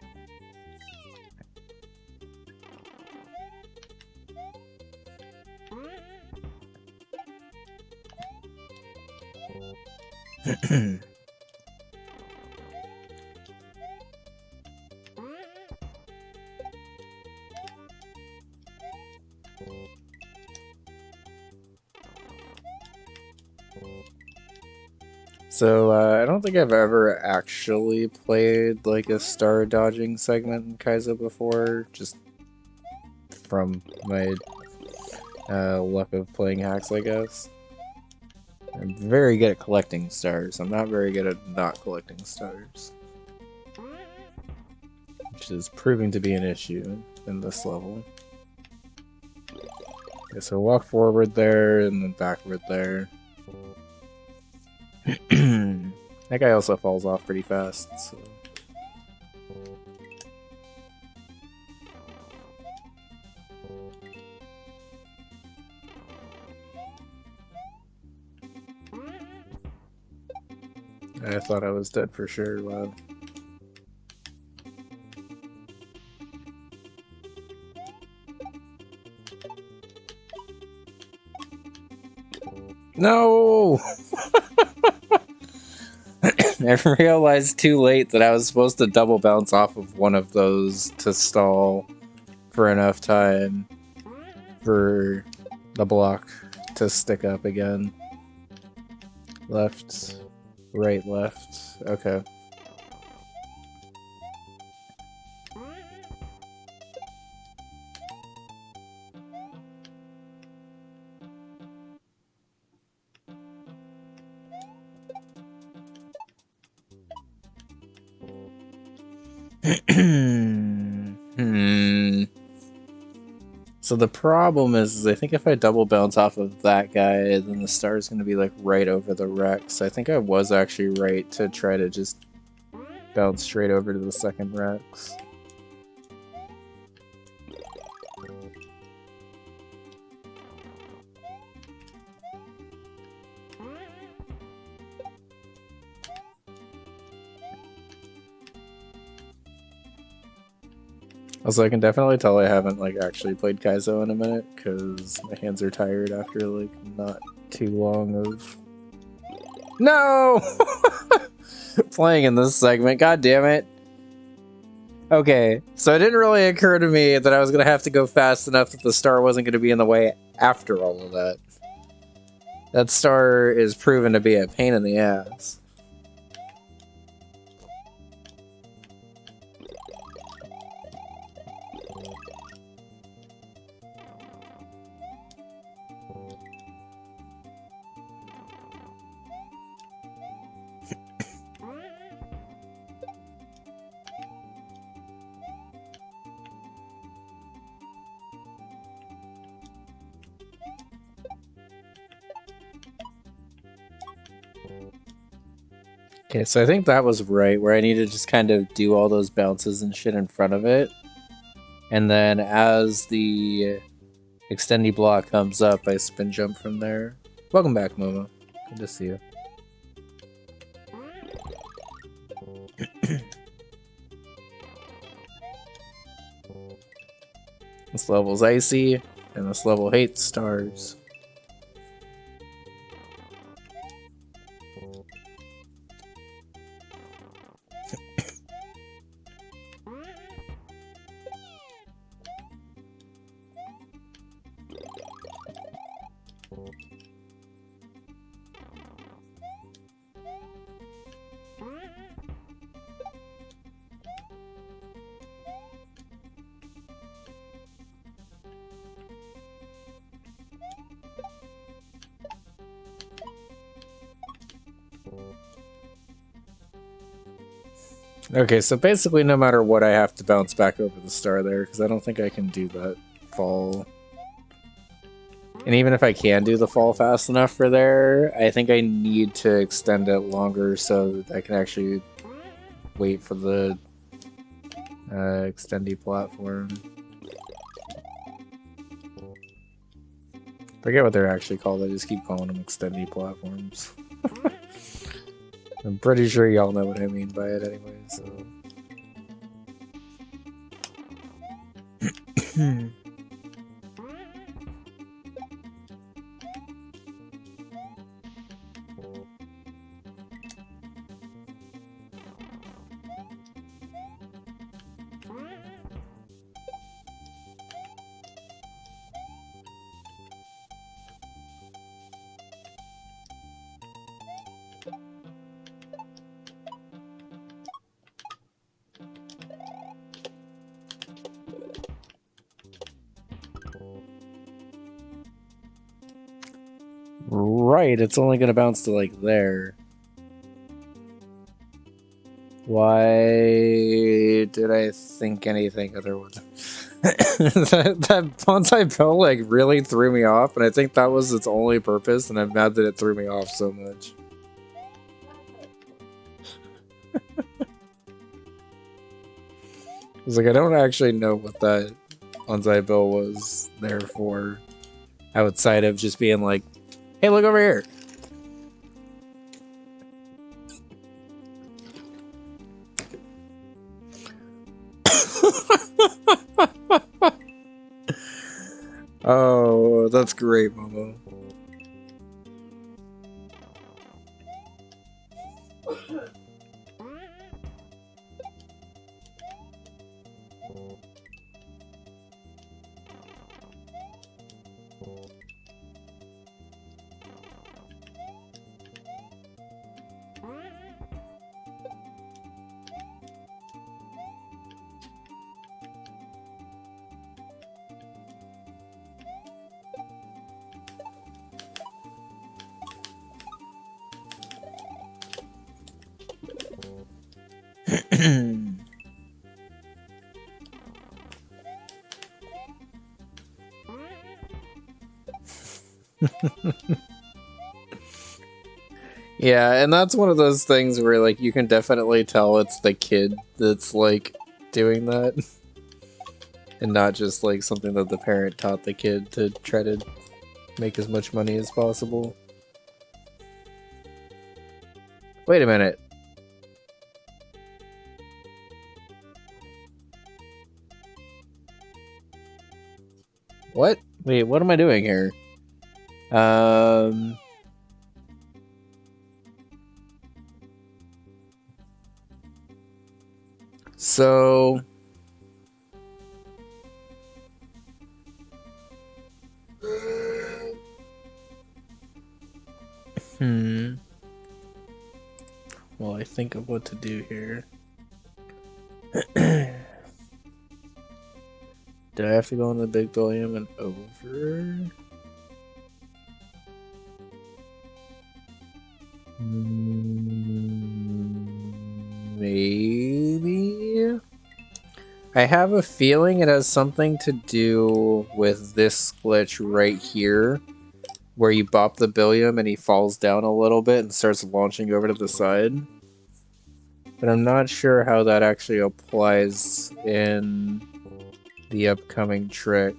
So, I don't think I've ever actually played like a star dodging segment in Kaizo before, just from my luck of playing hacks, I guess. I'm very good at collecting stars. I'm not very good at not collecting stars. Which is proving to be an issue in this level. Okay, so walk forward there and then backward there. That guy also falls off pretty fast, so... I thought I was dead for sure, wow. No! I realized too late that I was supposed to double bounce off of one of those to stall for enough time for the block to stick up again. Left, right, left. Okay. So the problem is I think if I double bounce off of that guy, then the star's going to be like right over the wreck. So I think I was actually right to try to just bounce straight over to the second Rex. Also, I can definitely tell I haven't like actually played Kaizo in a minute because my hands are tired after like not too long of no playing in this segment. God damn it. Okay, so it didn't really occur to me that I was gonna have to go fast enough that the star wasn't gonna be in the way after all of that. That star is proven to be a pain in the ass. Okay, so I think that was right, where I need to just kind of do all those bounces and shit in front of it. And then as the extendy block comes up, I spin jump from there. Welcome back, Momo. Good to see you. This level's icy, and this level hates stars. Okay, so basically no matter what, I have to bounce back over the star there, because I don't think I can do that fall. And even if I can do the fall fast enough for there, I think I need to extend it longer so that I can actually wait for the extendy platform. Forget what they're actually called, I just keep calling them extendy platforms. I'm pretty sure y'all know what I mean by it anyway, so... Right, it's only gonna bounce to like there. Why did I think anything otherwise? that bonsai bell like really threw me off, and I think that was its only purpose, and I'm mad that it threw me off so much. I was like, I don't actually know what that bonsai bill was there for, outside of just being like, hey, look over here. Oh, that's great, Momo. Yeah, and that's one of those things where like you can definitely tell it's the kid that's like doing that. And not just like something that the parent taught the kid to try to make as much money as possible. Wait a minute. What? Wait, what am I doing here? So well, I think of what to do here. Did I have to go in the big volume and over? Maybe? I have a feeling it has something to do with this glitch right here, where you bop the Billiam and he falls down a little bit and starts launching over to the side. But I'm not sure how that actually applies in the upcoming trick.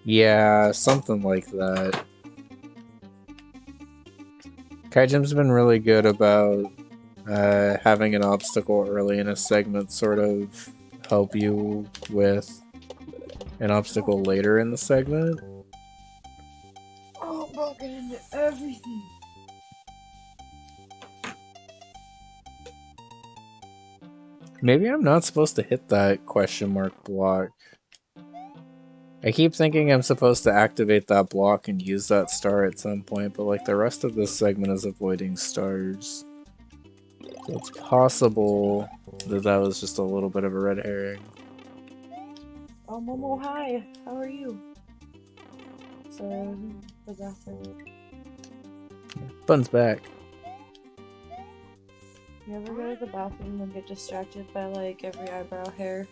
Yeah, something like that. Kaigem's been really good about having an obstacle early in a segment sort of help you with an obstacle later in the segment. Oh, I'm bumping into everything. Maybe I'm not supposed to hit that question mark block. I keep thinking I'm supposed to activate that block and use that star at some point, but like the rest of this segment is avoiding stars. So it's possible that that was just a little bit of a red herring. Oh, Momo, hi. How are you? So, the bathroom. Bun's back. You ever go to the bathroom and get distracted by like every eyebrow hair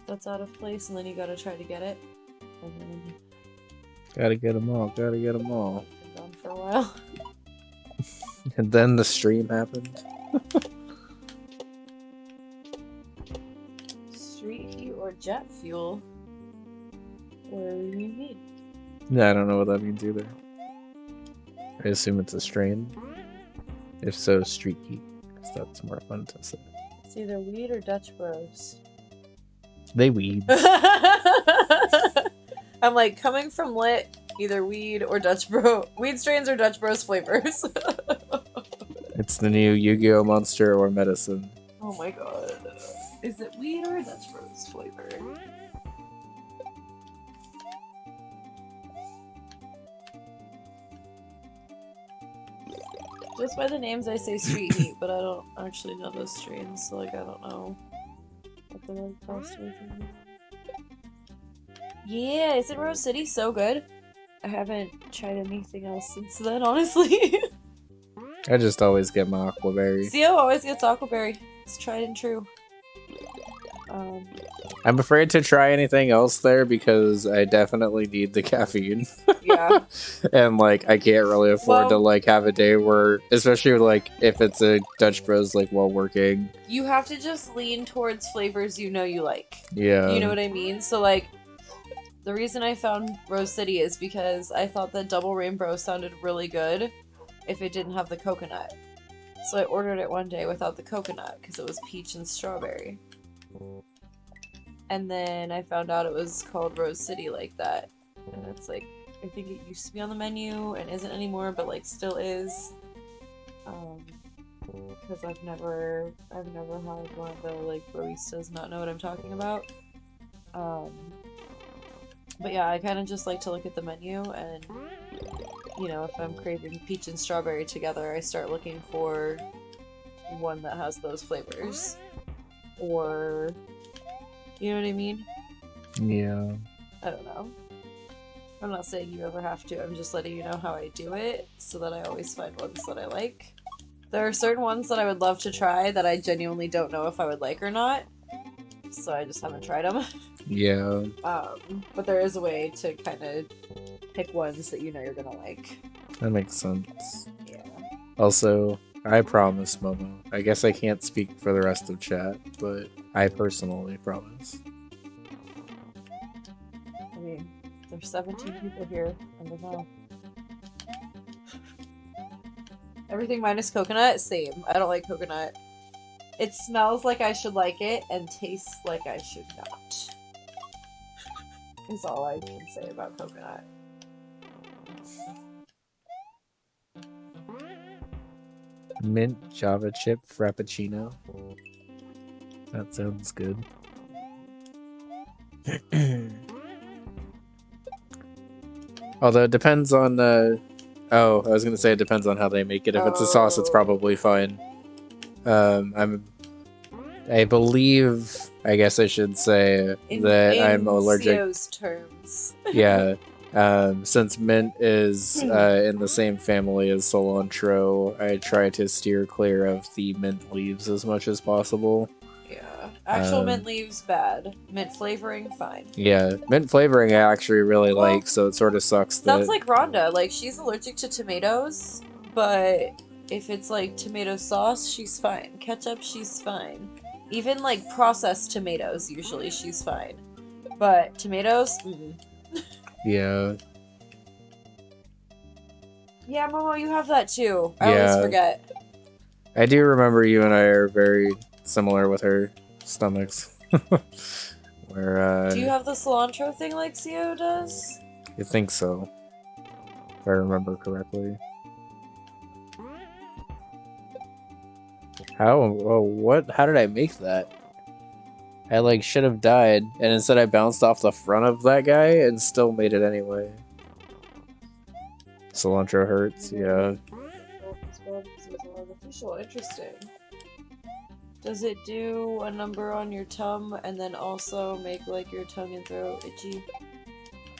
that's out of place, and then you gotta try to get it? And then Gotta get them all, gotta get them all. you've been gone for a while. And then the stream happened. Street heat or jet fuel? What do you mean? Yeah, I don't know what that means either. I assume it's a strain. If so, street heat, because that's more fun to say. It's either weed or Dutch Bros. They weed. I'm like, coming from lit, either weed or Dutch Bro. Weed strains or Dutch Bros flavors. It's the new Yu-Gi-Oh! Monster or medicine. Oh my god. Is it weed or Dutch Bros flavor? Just by the names I say street heat, but I don't actually know those strains, so like I don't know what the really cost is. Yeah, isn't Rose City so good? I haven't tried anything else since then, honestly. I just always get my aquaberry. Theo always gets Aquaberry. It's tried and true. I'm afraid to try anything else there because I definitely need the caffeine. Yeah. And like I can't really afford to like have a day where, especially like if it's a Dutch Bros like while working. You have to just lean towards flavors you know you like. Yeah. You know what I mean? So like, the reason I found Rose City is because I thought that Double Rainbow sounded really good if it didn't have the coconut. So I ordered it one day without the coconut because it was peach and strawberry. And then I found out it was called Rose City like that. And it's like, I think it used to be on the menu and isn't anymore, but like still is. Because I've never had one of the like baristas not know what I'm talking about. But yeah, I kind of just like to look at the menu, and you know, if I'm craving peach and strawberry together, I start looking for one that has those flavors. Or, you know what I mean? Yeah. I don't know. I'm not saying you ever have to, I'm just letting you know how I do it, so that I always find ones that I like. There are certain ones that I would love to try that I genuinely don't know if I would like or not. so I just haven't tried them. Yeah, But there is a way to kind of pick ones that you know you're gonna like. that makes sense. Yeah. Also, I promise, Momo. I guess I can't speak for the rest of chat, but I personally promise. I mean, there's 17 people here. I don't know. Everything minus coconut, same. I don't like coconut. It smells like I should like it and tastes like I should not. Is all I can say about coconut. Mint Java chip frappuccino. That sounds good. Although it depends on oh, I was gonna say it depends on how they make it. If it's a sauce, it's probably fine. I believe, I guess I should say that I'm allergic. CO's terms. Yeah. Since mint is in the same family as cilantro, I try to steer clear of the mint leaves as much as possible. Yeah. Actual mint leaves, bad. Mint flavoring, fine. Yeah, mint flavoring I actually really like, so it sort of sucks that... Sounds like Rhonda. Like, she's allergic to tomatoes, but if it's like tomato sauce, she's fine. Ketchup, she's fine. Even like processed tomatoes, usually she's fine. But tomatoes, Yeah. Yeah, Momo, you have that too. I always forget. I do remember you and I are very similar with our stomachs. Where, Do you have the cilantro thing like CO does? I think so. If I remember correctly. How? Oh, what? How did I make that? I, like, should have died, and instead I bounced off the front of that guy and still made it anyway. Cilantro hurts, yeah. Artificial, interesting. Does it do a number on your tongue and then also make like your tongue and throat itchy?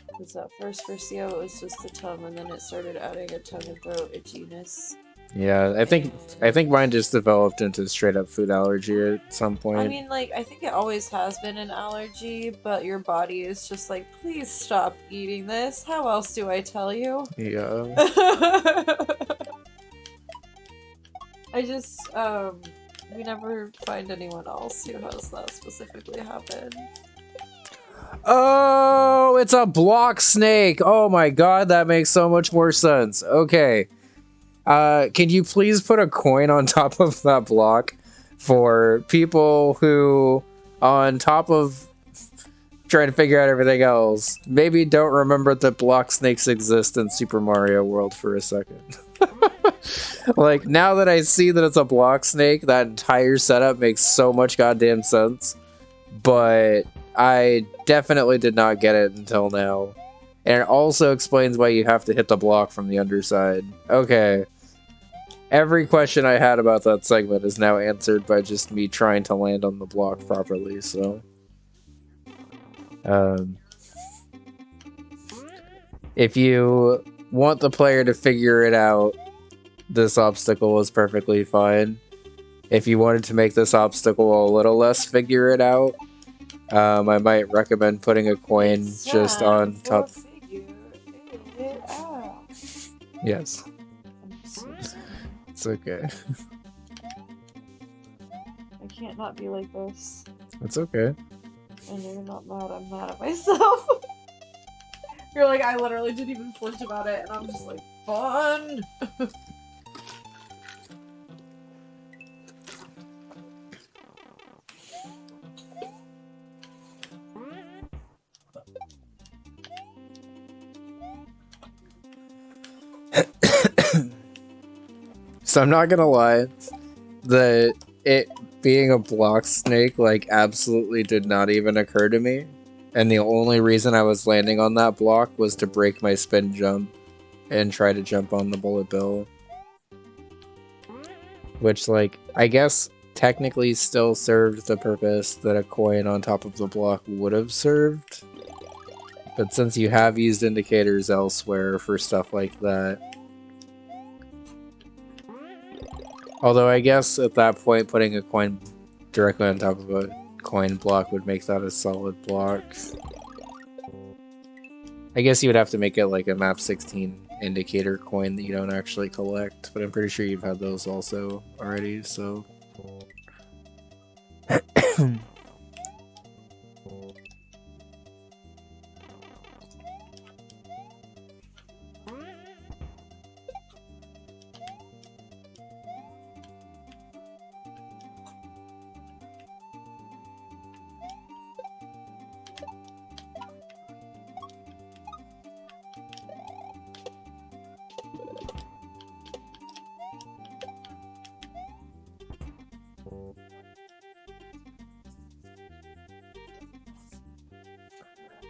Because at first for CO it was just the tongue, and then it started adding a tongue and throat itchiness. Yeah, I think mine just developed into straight up food allergy at some point. I mean, like, I think it always has been an allergy, but your body is just like, please stop eating this. How else do I tell you? Yeah. I just, we never find anyone else who has that specifically happen. Oh, it's a block snake. Oh my god, that makes so much more sense. Okay. Can you please put a coin on top of that block for people who, on top of trying to figure out everything else, maybe don't remember that block snakes exist in Super Mario World for a second. Like, now that I see that it's a block snake, that entire setup makes so much goddamn sense. But I definitely did not get it until now. And it also explains why you have to hit the block from the underside. Okay. Every question I had about that segment is now answered by just me trying to land on the block properly, so... if you want the player to figure it out, this obstacle is perfectly fine. If you wanted to make this obstacle a little less figure it out, I might recommend putting a coin just on top. Yes. It's okay. I can't not be like this. It's okay. I know you're not mad, I'm mad at myself. You're like, I literally didn't even flinch about it, and I'm just like, fun! So I'm not gonna lie, that it being a block snake, like, absolutely did not even occur to me. And the only reason I was landing on that block was to break my spin jump and try to jump on the bullet bill. Which, like, I guess technically still served the purpose that a coin on top of the block would have served. But since you have used indicators elsewhere for stuff like that... Although I guess at that point putting a coin directly on top of a coin block would make that a solid block. I guess you would have to make it like a map 16 indicator coin that you don't actually collect, but I'm pretty sure you've had those also already, so...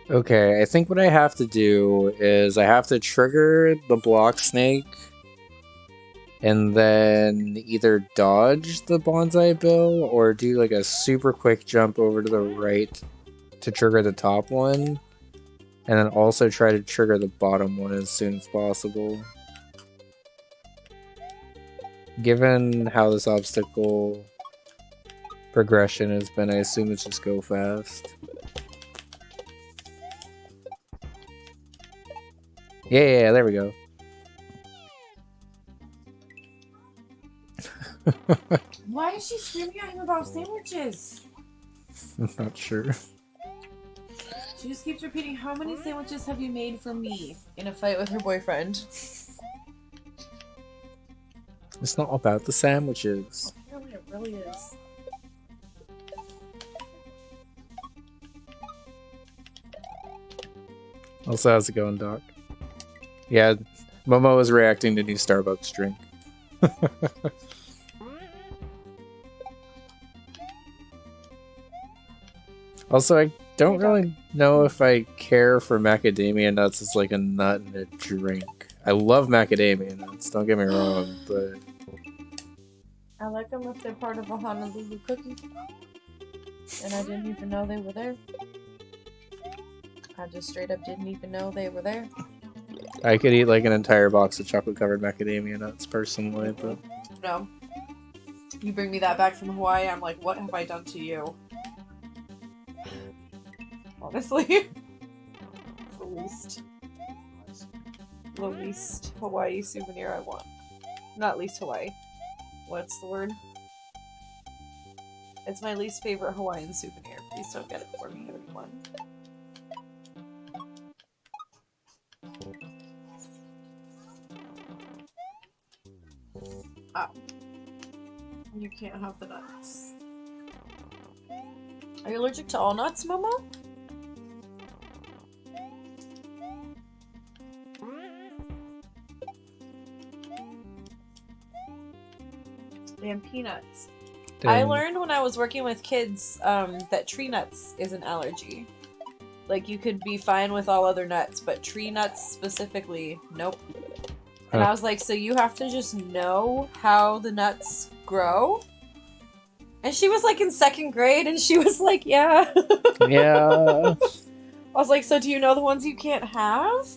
Okay, I think what I have to do is I have to trigger the block snake and then either dodge the bonsai bill or do like a super quick jump over to the right to trigger the top one, and then also try to trigger the bottom one as soon as possible. Given how this obstacle progression has been, I assume it's just go fast. Yeah, there we go. Why is she screaming at him about sandwiches? I'm not sure. She just keeps repeating, how many sandwiches have you made for me? In a fight with her boyfriend. It's not about the sandwiches. Apparently it really is. Also, how's it going, Doc? Yeah, Momo is reacting to new Starbucks drink. Also, I don't really know if I care for macadamia nuts as like a nut in a drink. I love macadamia nuts, don't get me wrong, but... I like them if they're part of a Honolulu cookie. And I didn't even know they were there. I just straight up didn't even know they were there. I could eat like an entire box of chocolate-covered macadamia nuts, personally, but... No. You bring me that back from Hawaii, I'm like, what have I done to you? Honestly. The least Hawaii souvenir I want. Not least Hawaii. What's the word? It's my least favorite Hawaiian souvenir. Please don't get it for me, everyone. Oh. You can't have the nuts. Are you allergic to all nuts, Momo? And peanuts. Dang. I learned when I was working with kids that tree nuts is an allergy. Like, you could be fine with all other nuts, but tree nuts specifically, nope. And I was like, so you have to just know how the nuts grow? And she was like in 2nd grade, and she was like, yeah. Yeah. I was like, so do you know the ones you can't have?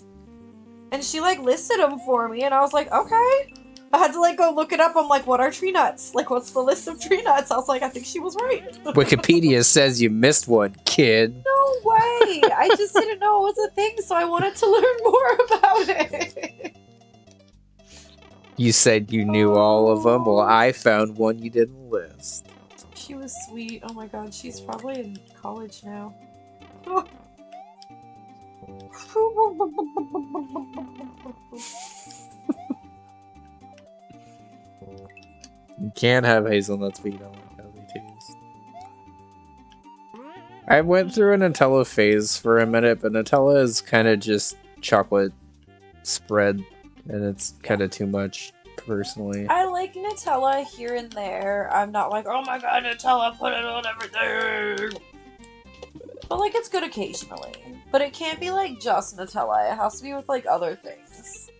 And she like listed them for me, and I was like, okay. I had to like go look it up. I'm like, what are tree nuts? Like, what's the list of tree nuts? I was like, I think she was right. Wikipedia says you missed one, kid. No way! I just didn't know it was a thing, so I wanted to learn more about it. You said you knew all of them. Well, I found one you didn't list. She was sweet. Oh my god, she's probably in college now. You can't have hazelnuts, but you don't like how they taste. I went through a Nutella phase for a minute, but Nutella is kind of just chocolate spread, and it's kind of too much, personally. I like Nutella here and there. I'm not like, oh my god, Nutella, put it on everything! But like, it's good occasionally. But it can't be like just Nutella. It has to be with like other things.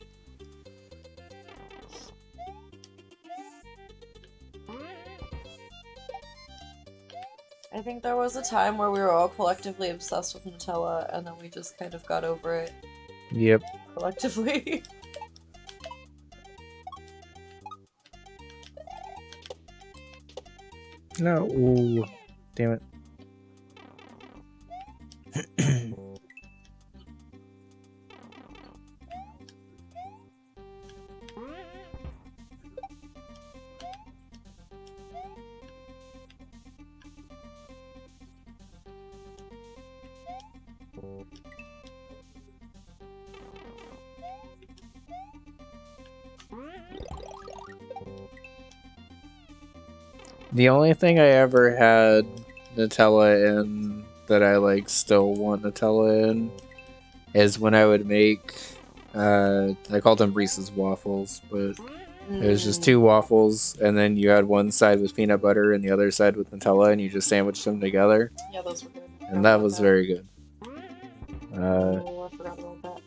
I think there was a time where we were all collectively obsessed with Nutella, and then we just kind of got over it. Yep. Collectively. No. Ooh. Damn it. The only thing I ever had Nutella in that I like still want Nutella in is when I would make I called them Reese's waffles, but it was just two waffles, and then you had one side with peanut butter and the other side with Nutella, and you just sandwiched them together. Yeah, those were good. And that was very good. Oh, I forgot about that.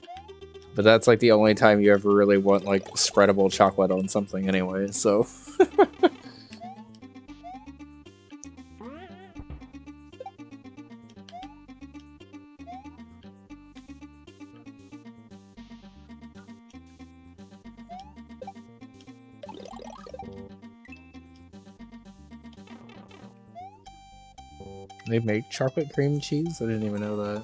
But that's like the only time you ever really want like spreadable chocolate on something anyway, so. They make chocolate cream cheese? I didn't even know that.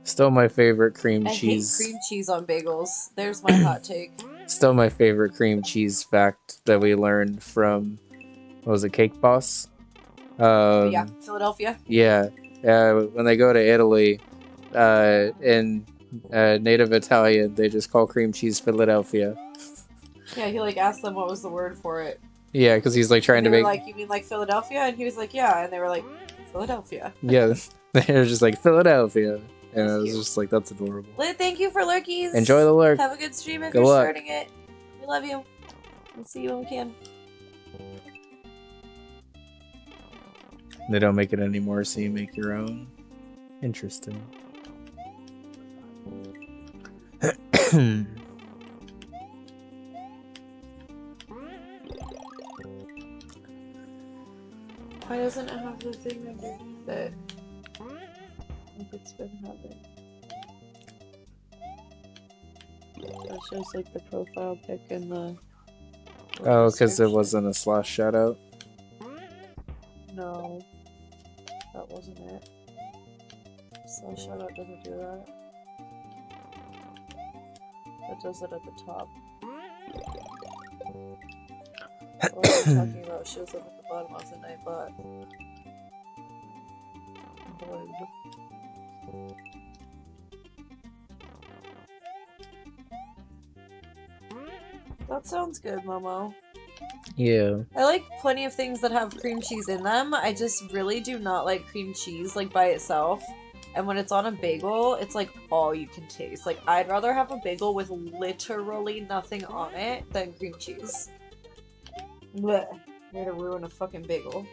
Still my favorite cream cheese. I hate cream cheese on bagels. There's my hot take. Still my favorite cream cheese fact that we learned from, what was it, Cake Boss? Yeah, Philadelphia. Yeah. When they go to Italy, in native Italian, they just call cream cheese Philadelphia. Yeah, he like asked them what was the word for it. Yeah, because he's like trying And to they make. were like, you mean like Philadelphia? And he was like, yeah. And they were like, Philadelphia. Yeah, they're just like Philadelphia, and That's I was cute. just like, that's adorable. Lit, thank you for lurkies. Enjoy the lurk. Have a good stream if Good you're luck. starting it. We love you. We'll see you when we can. They don't make it anymore, so you make your own. Interesting. Why doesn't it have the thing underneath it? Like it's been having. It shows like the profile pic and the. Oh, because it description. wasn't a slash shout out. No, that wasn't it. So shout out doesn't do that. It does it at the top. What are you talking about? Shows up at the bottom of the Nightbot. That sounds good, Momo. Yeah. I like plenty of things that have cream cheese in them. I just really do not like cream cheese like by itself. And when it's on a bagel, it's like all you can taste. Like I'd rather have a bagel with literally nothing on it than cream cheese. Blech. Way to ruin a fucking bagel.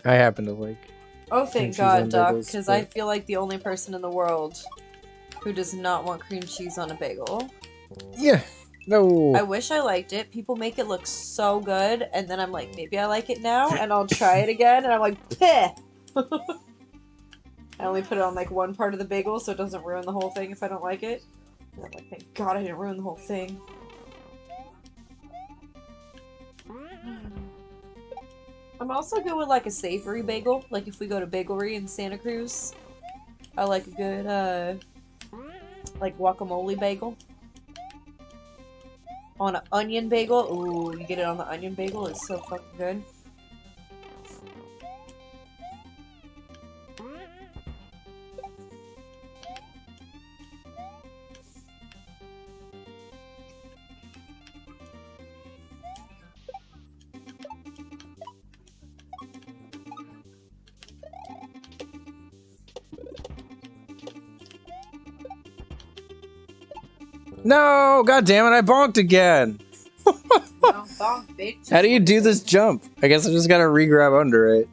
I happen to like. Oh, Cream thank cheese God, on Doc, bagels, because but- I feel like the only person in the world who does not want cream cheese on a bagel. Yeah. No. I wish I liked it. People make it look so good, and then I'm like, maybe I like it now, and I'll try it again, and I'm like, peh! I only put it on like one part of the bagel so it doesn't ruin the whole thing if I don't like it. And I'm like, thank God I didn't ruin the whole thing. I'm also good with like a savory bagel. Like if we go to Bagelry in Santa Cruz, I like a good like guacamole bagel. On an onion bagel, ooh, you get it on the onion bagel, it's so fucking good. No! God damn it! I bonked again. Bitch. How do you do this jump? I guess I just gotta re-grab under it.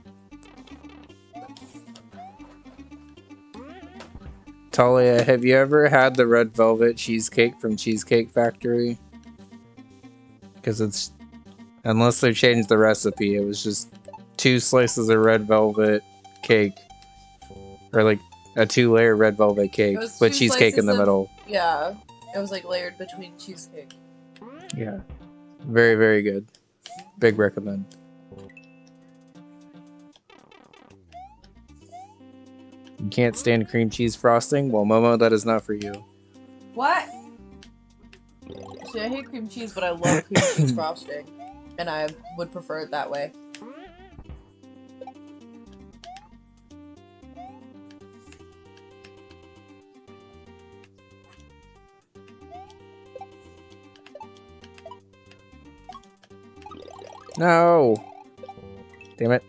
Talia, have you ever had the red velvet cheesecake from Cheesecake Factory? Because it's... Unless they changed the recipe, it was just 2 slices of red velvet cake. Or like a 2-layer red velvet cake It was with 2 cheesecake in the slices of- middle. Yeah, it was like layered between cheesecake. Yeah. Very, very good. Big recommend. You can't stand cream cheese frosting? Well, Momo, that is not for you. What? See, I hate cream cheese, but I love cream cheese frosting. And I would prefer it that way. No! Damn it.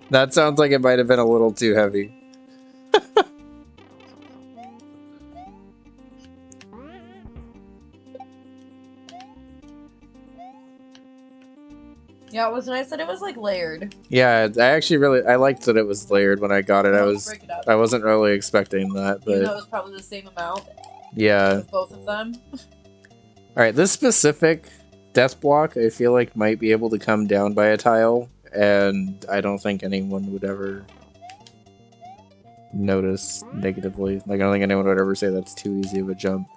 That sounds like it might have been a little too heavy. Yeah, it was nice that it was like layered. Yeah, I actually I liked that it was layered when I got it. I wasn't really expecting that, but Even though it was probably the same amount. Yeah. With both of them. Alright, this specific death block I feel like might be able to come down by a tile, and I don't think anyone would ever notice negatively. Like, I don't think anyone would ever say that's too easy of a jump.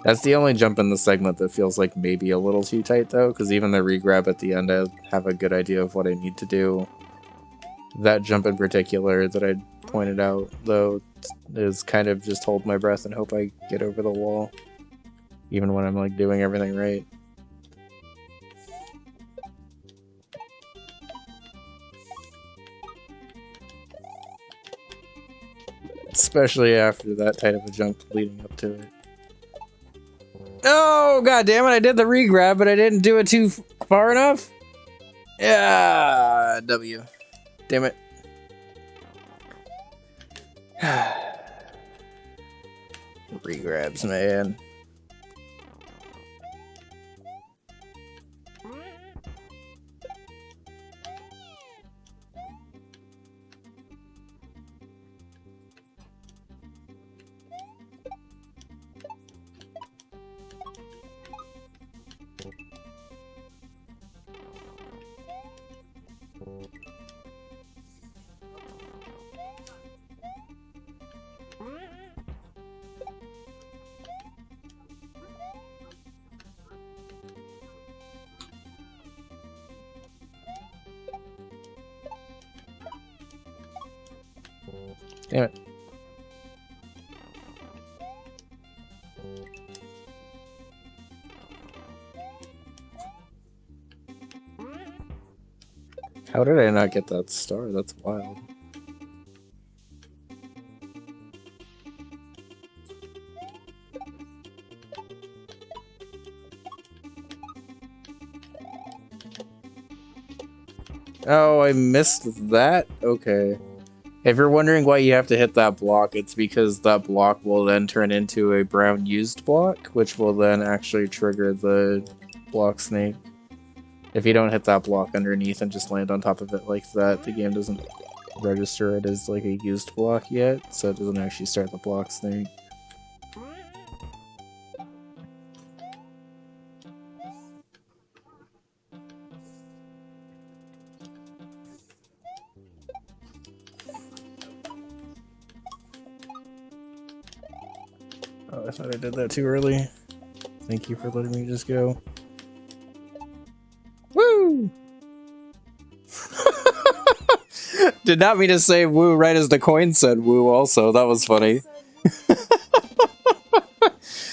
That's the only jump in the segment that feels like maybe a little too tight, though, because even the regrab at the end, I have a good idea of what I need to do. That jump in particular that I pointed out, though, is kind of just hold my breath and hope I get over the wall. Even when I'm, like, doing everything right. Especially after that tight of a jump leading up to it. Oh, god damn it, I did the regrab, but I didn't do it too far enough? Yeah, W. Damn it. Regrabs, man. Damn it. How did I not get that star? That's wild. Oh, I missed that? Okay. If you're wondering why you have to hit that block, it's because that block will then turn into a brown used block, which will then actually trigger the block snake. If you don't hit that block underneath and just land on top of it like that, the game doesn't register it as like a used block yet, so it doesn't actually start the block snake. Oh, I thought I did that too early. Thank you for letting me just go. Woo! Did not mean to say woo right as the coin said woo also. That was funny.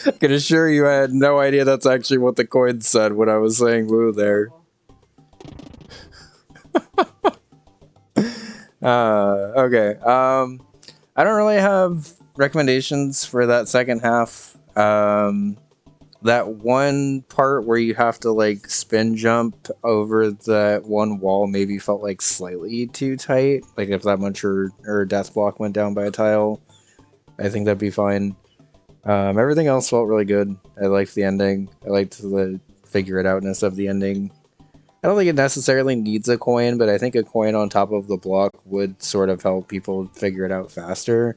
I can assure you I had no idea that's actually what the coin said when I was saying woo there. Okay. I don't really have recommendations for that second half. That one part where you have to like spin jump over that one wall maybe felt like slightly too tight. Like if that much or death block went down by a tile, I think that'd be fine. Everything else felt really good. I liked the ending. I liked the figure it outness of the ending. I don't think it necessarily needs a coin, but I think a coin on top of the block would sort of help people figure it out faster.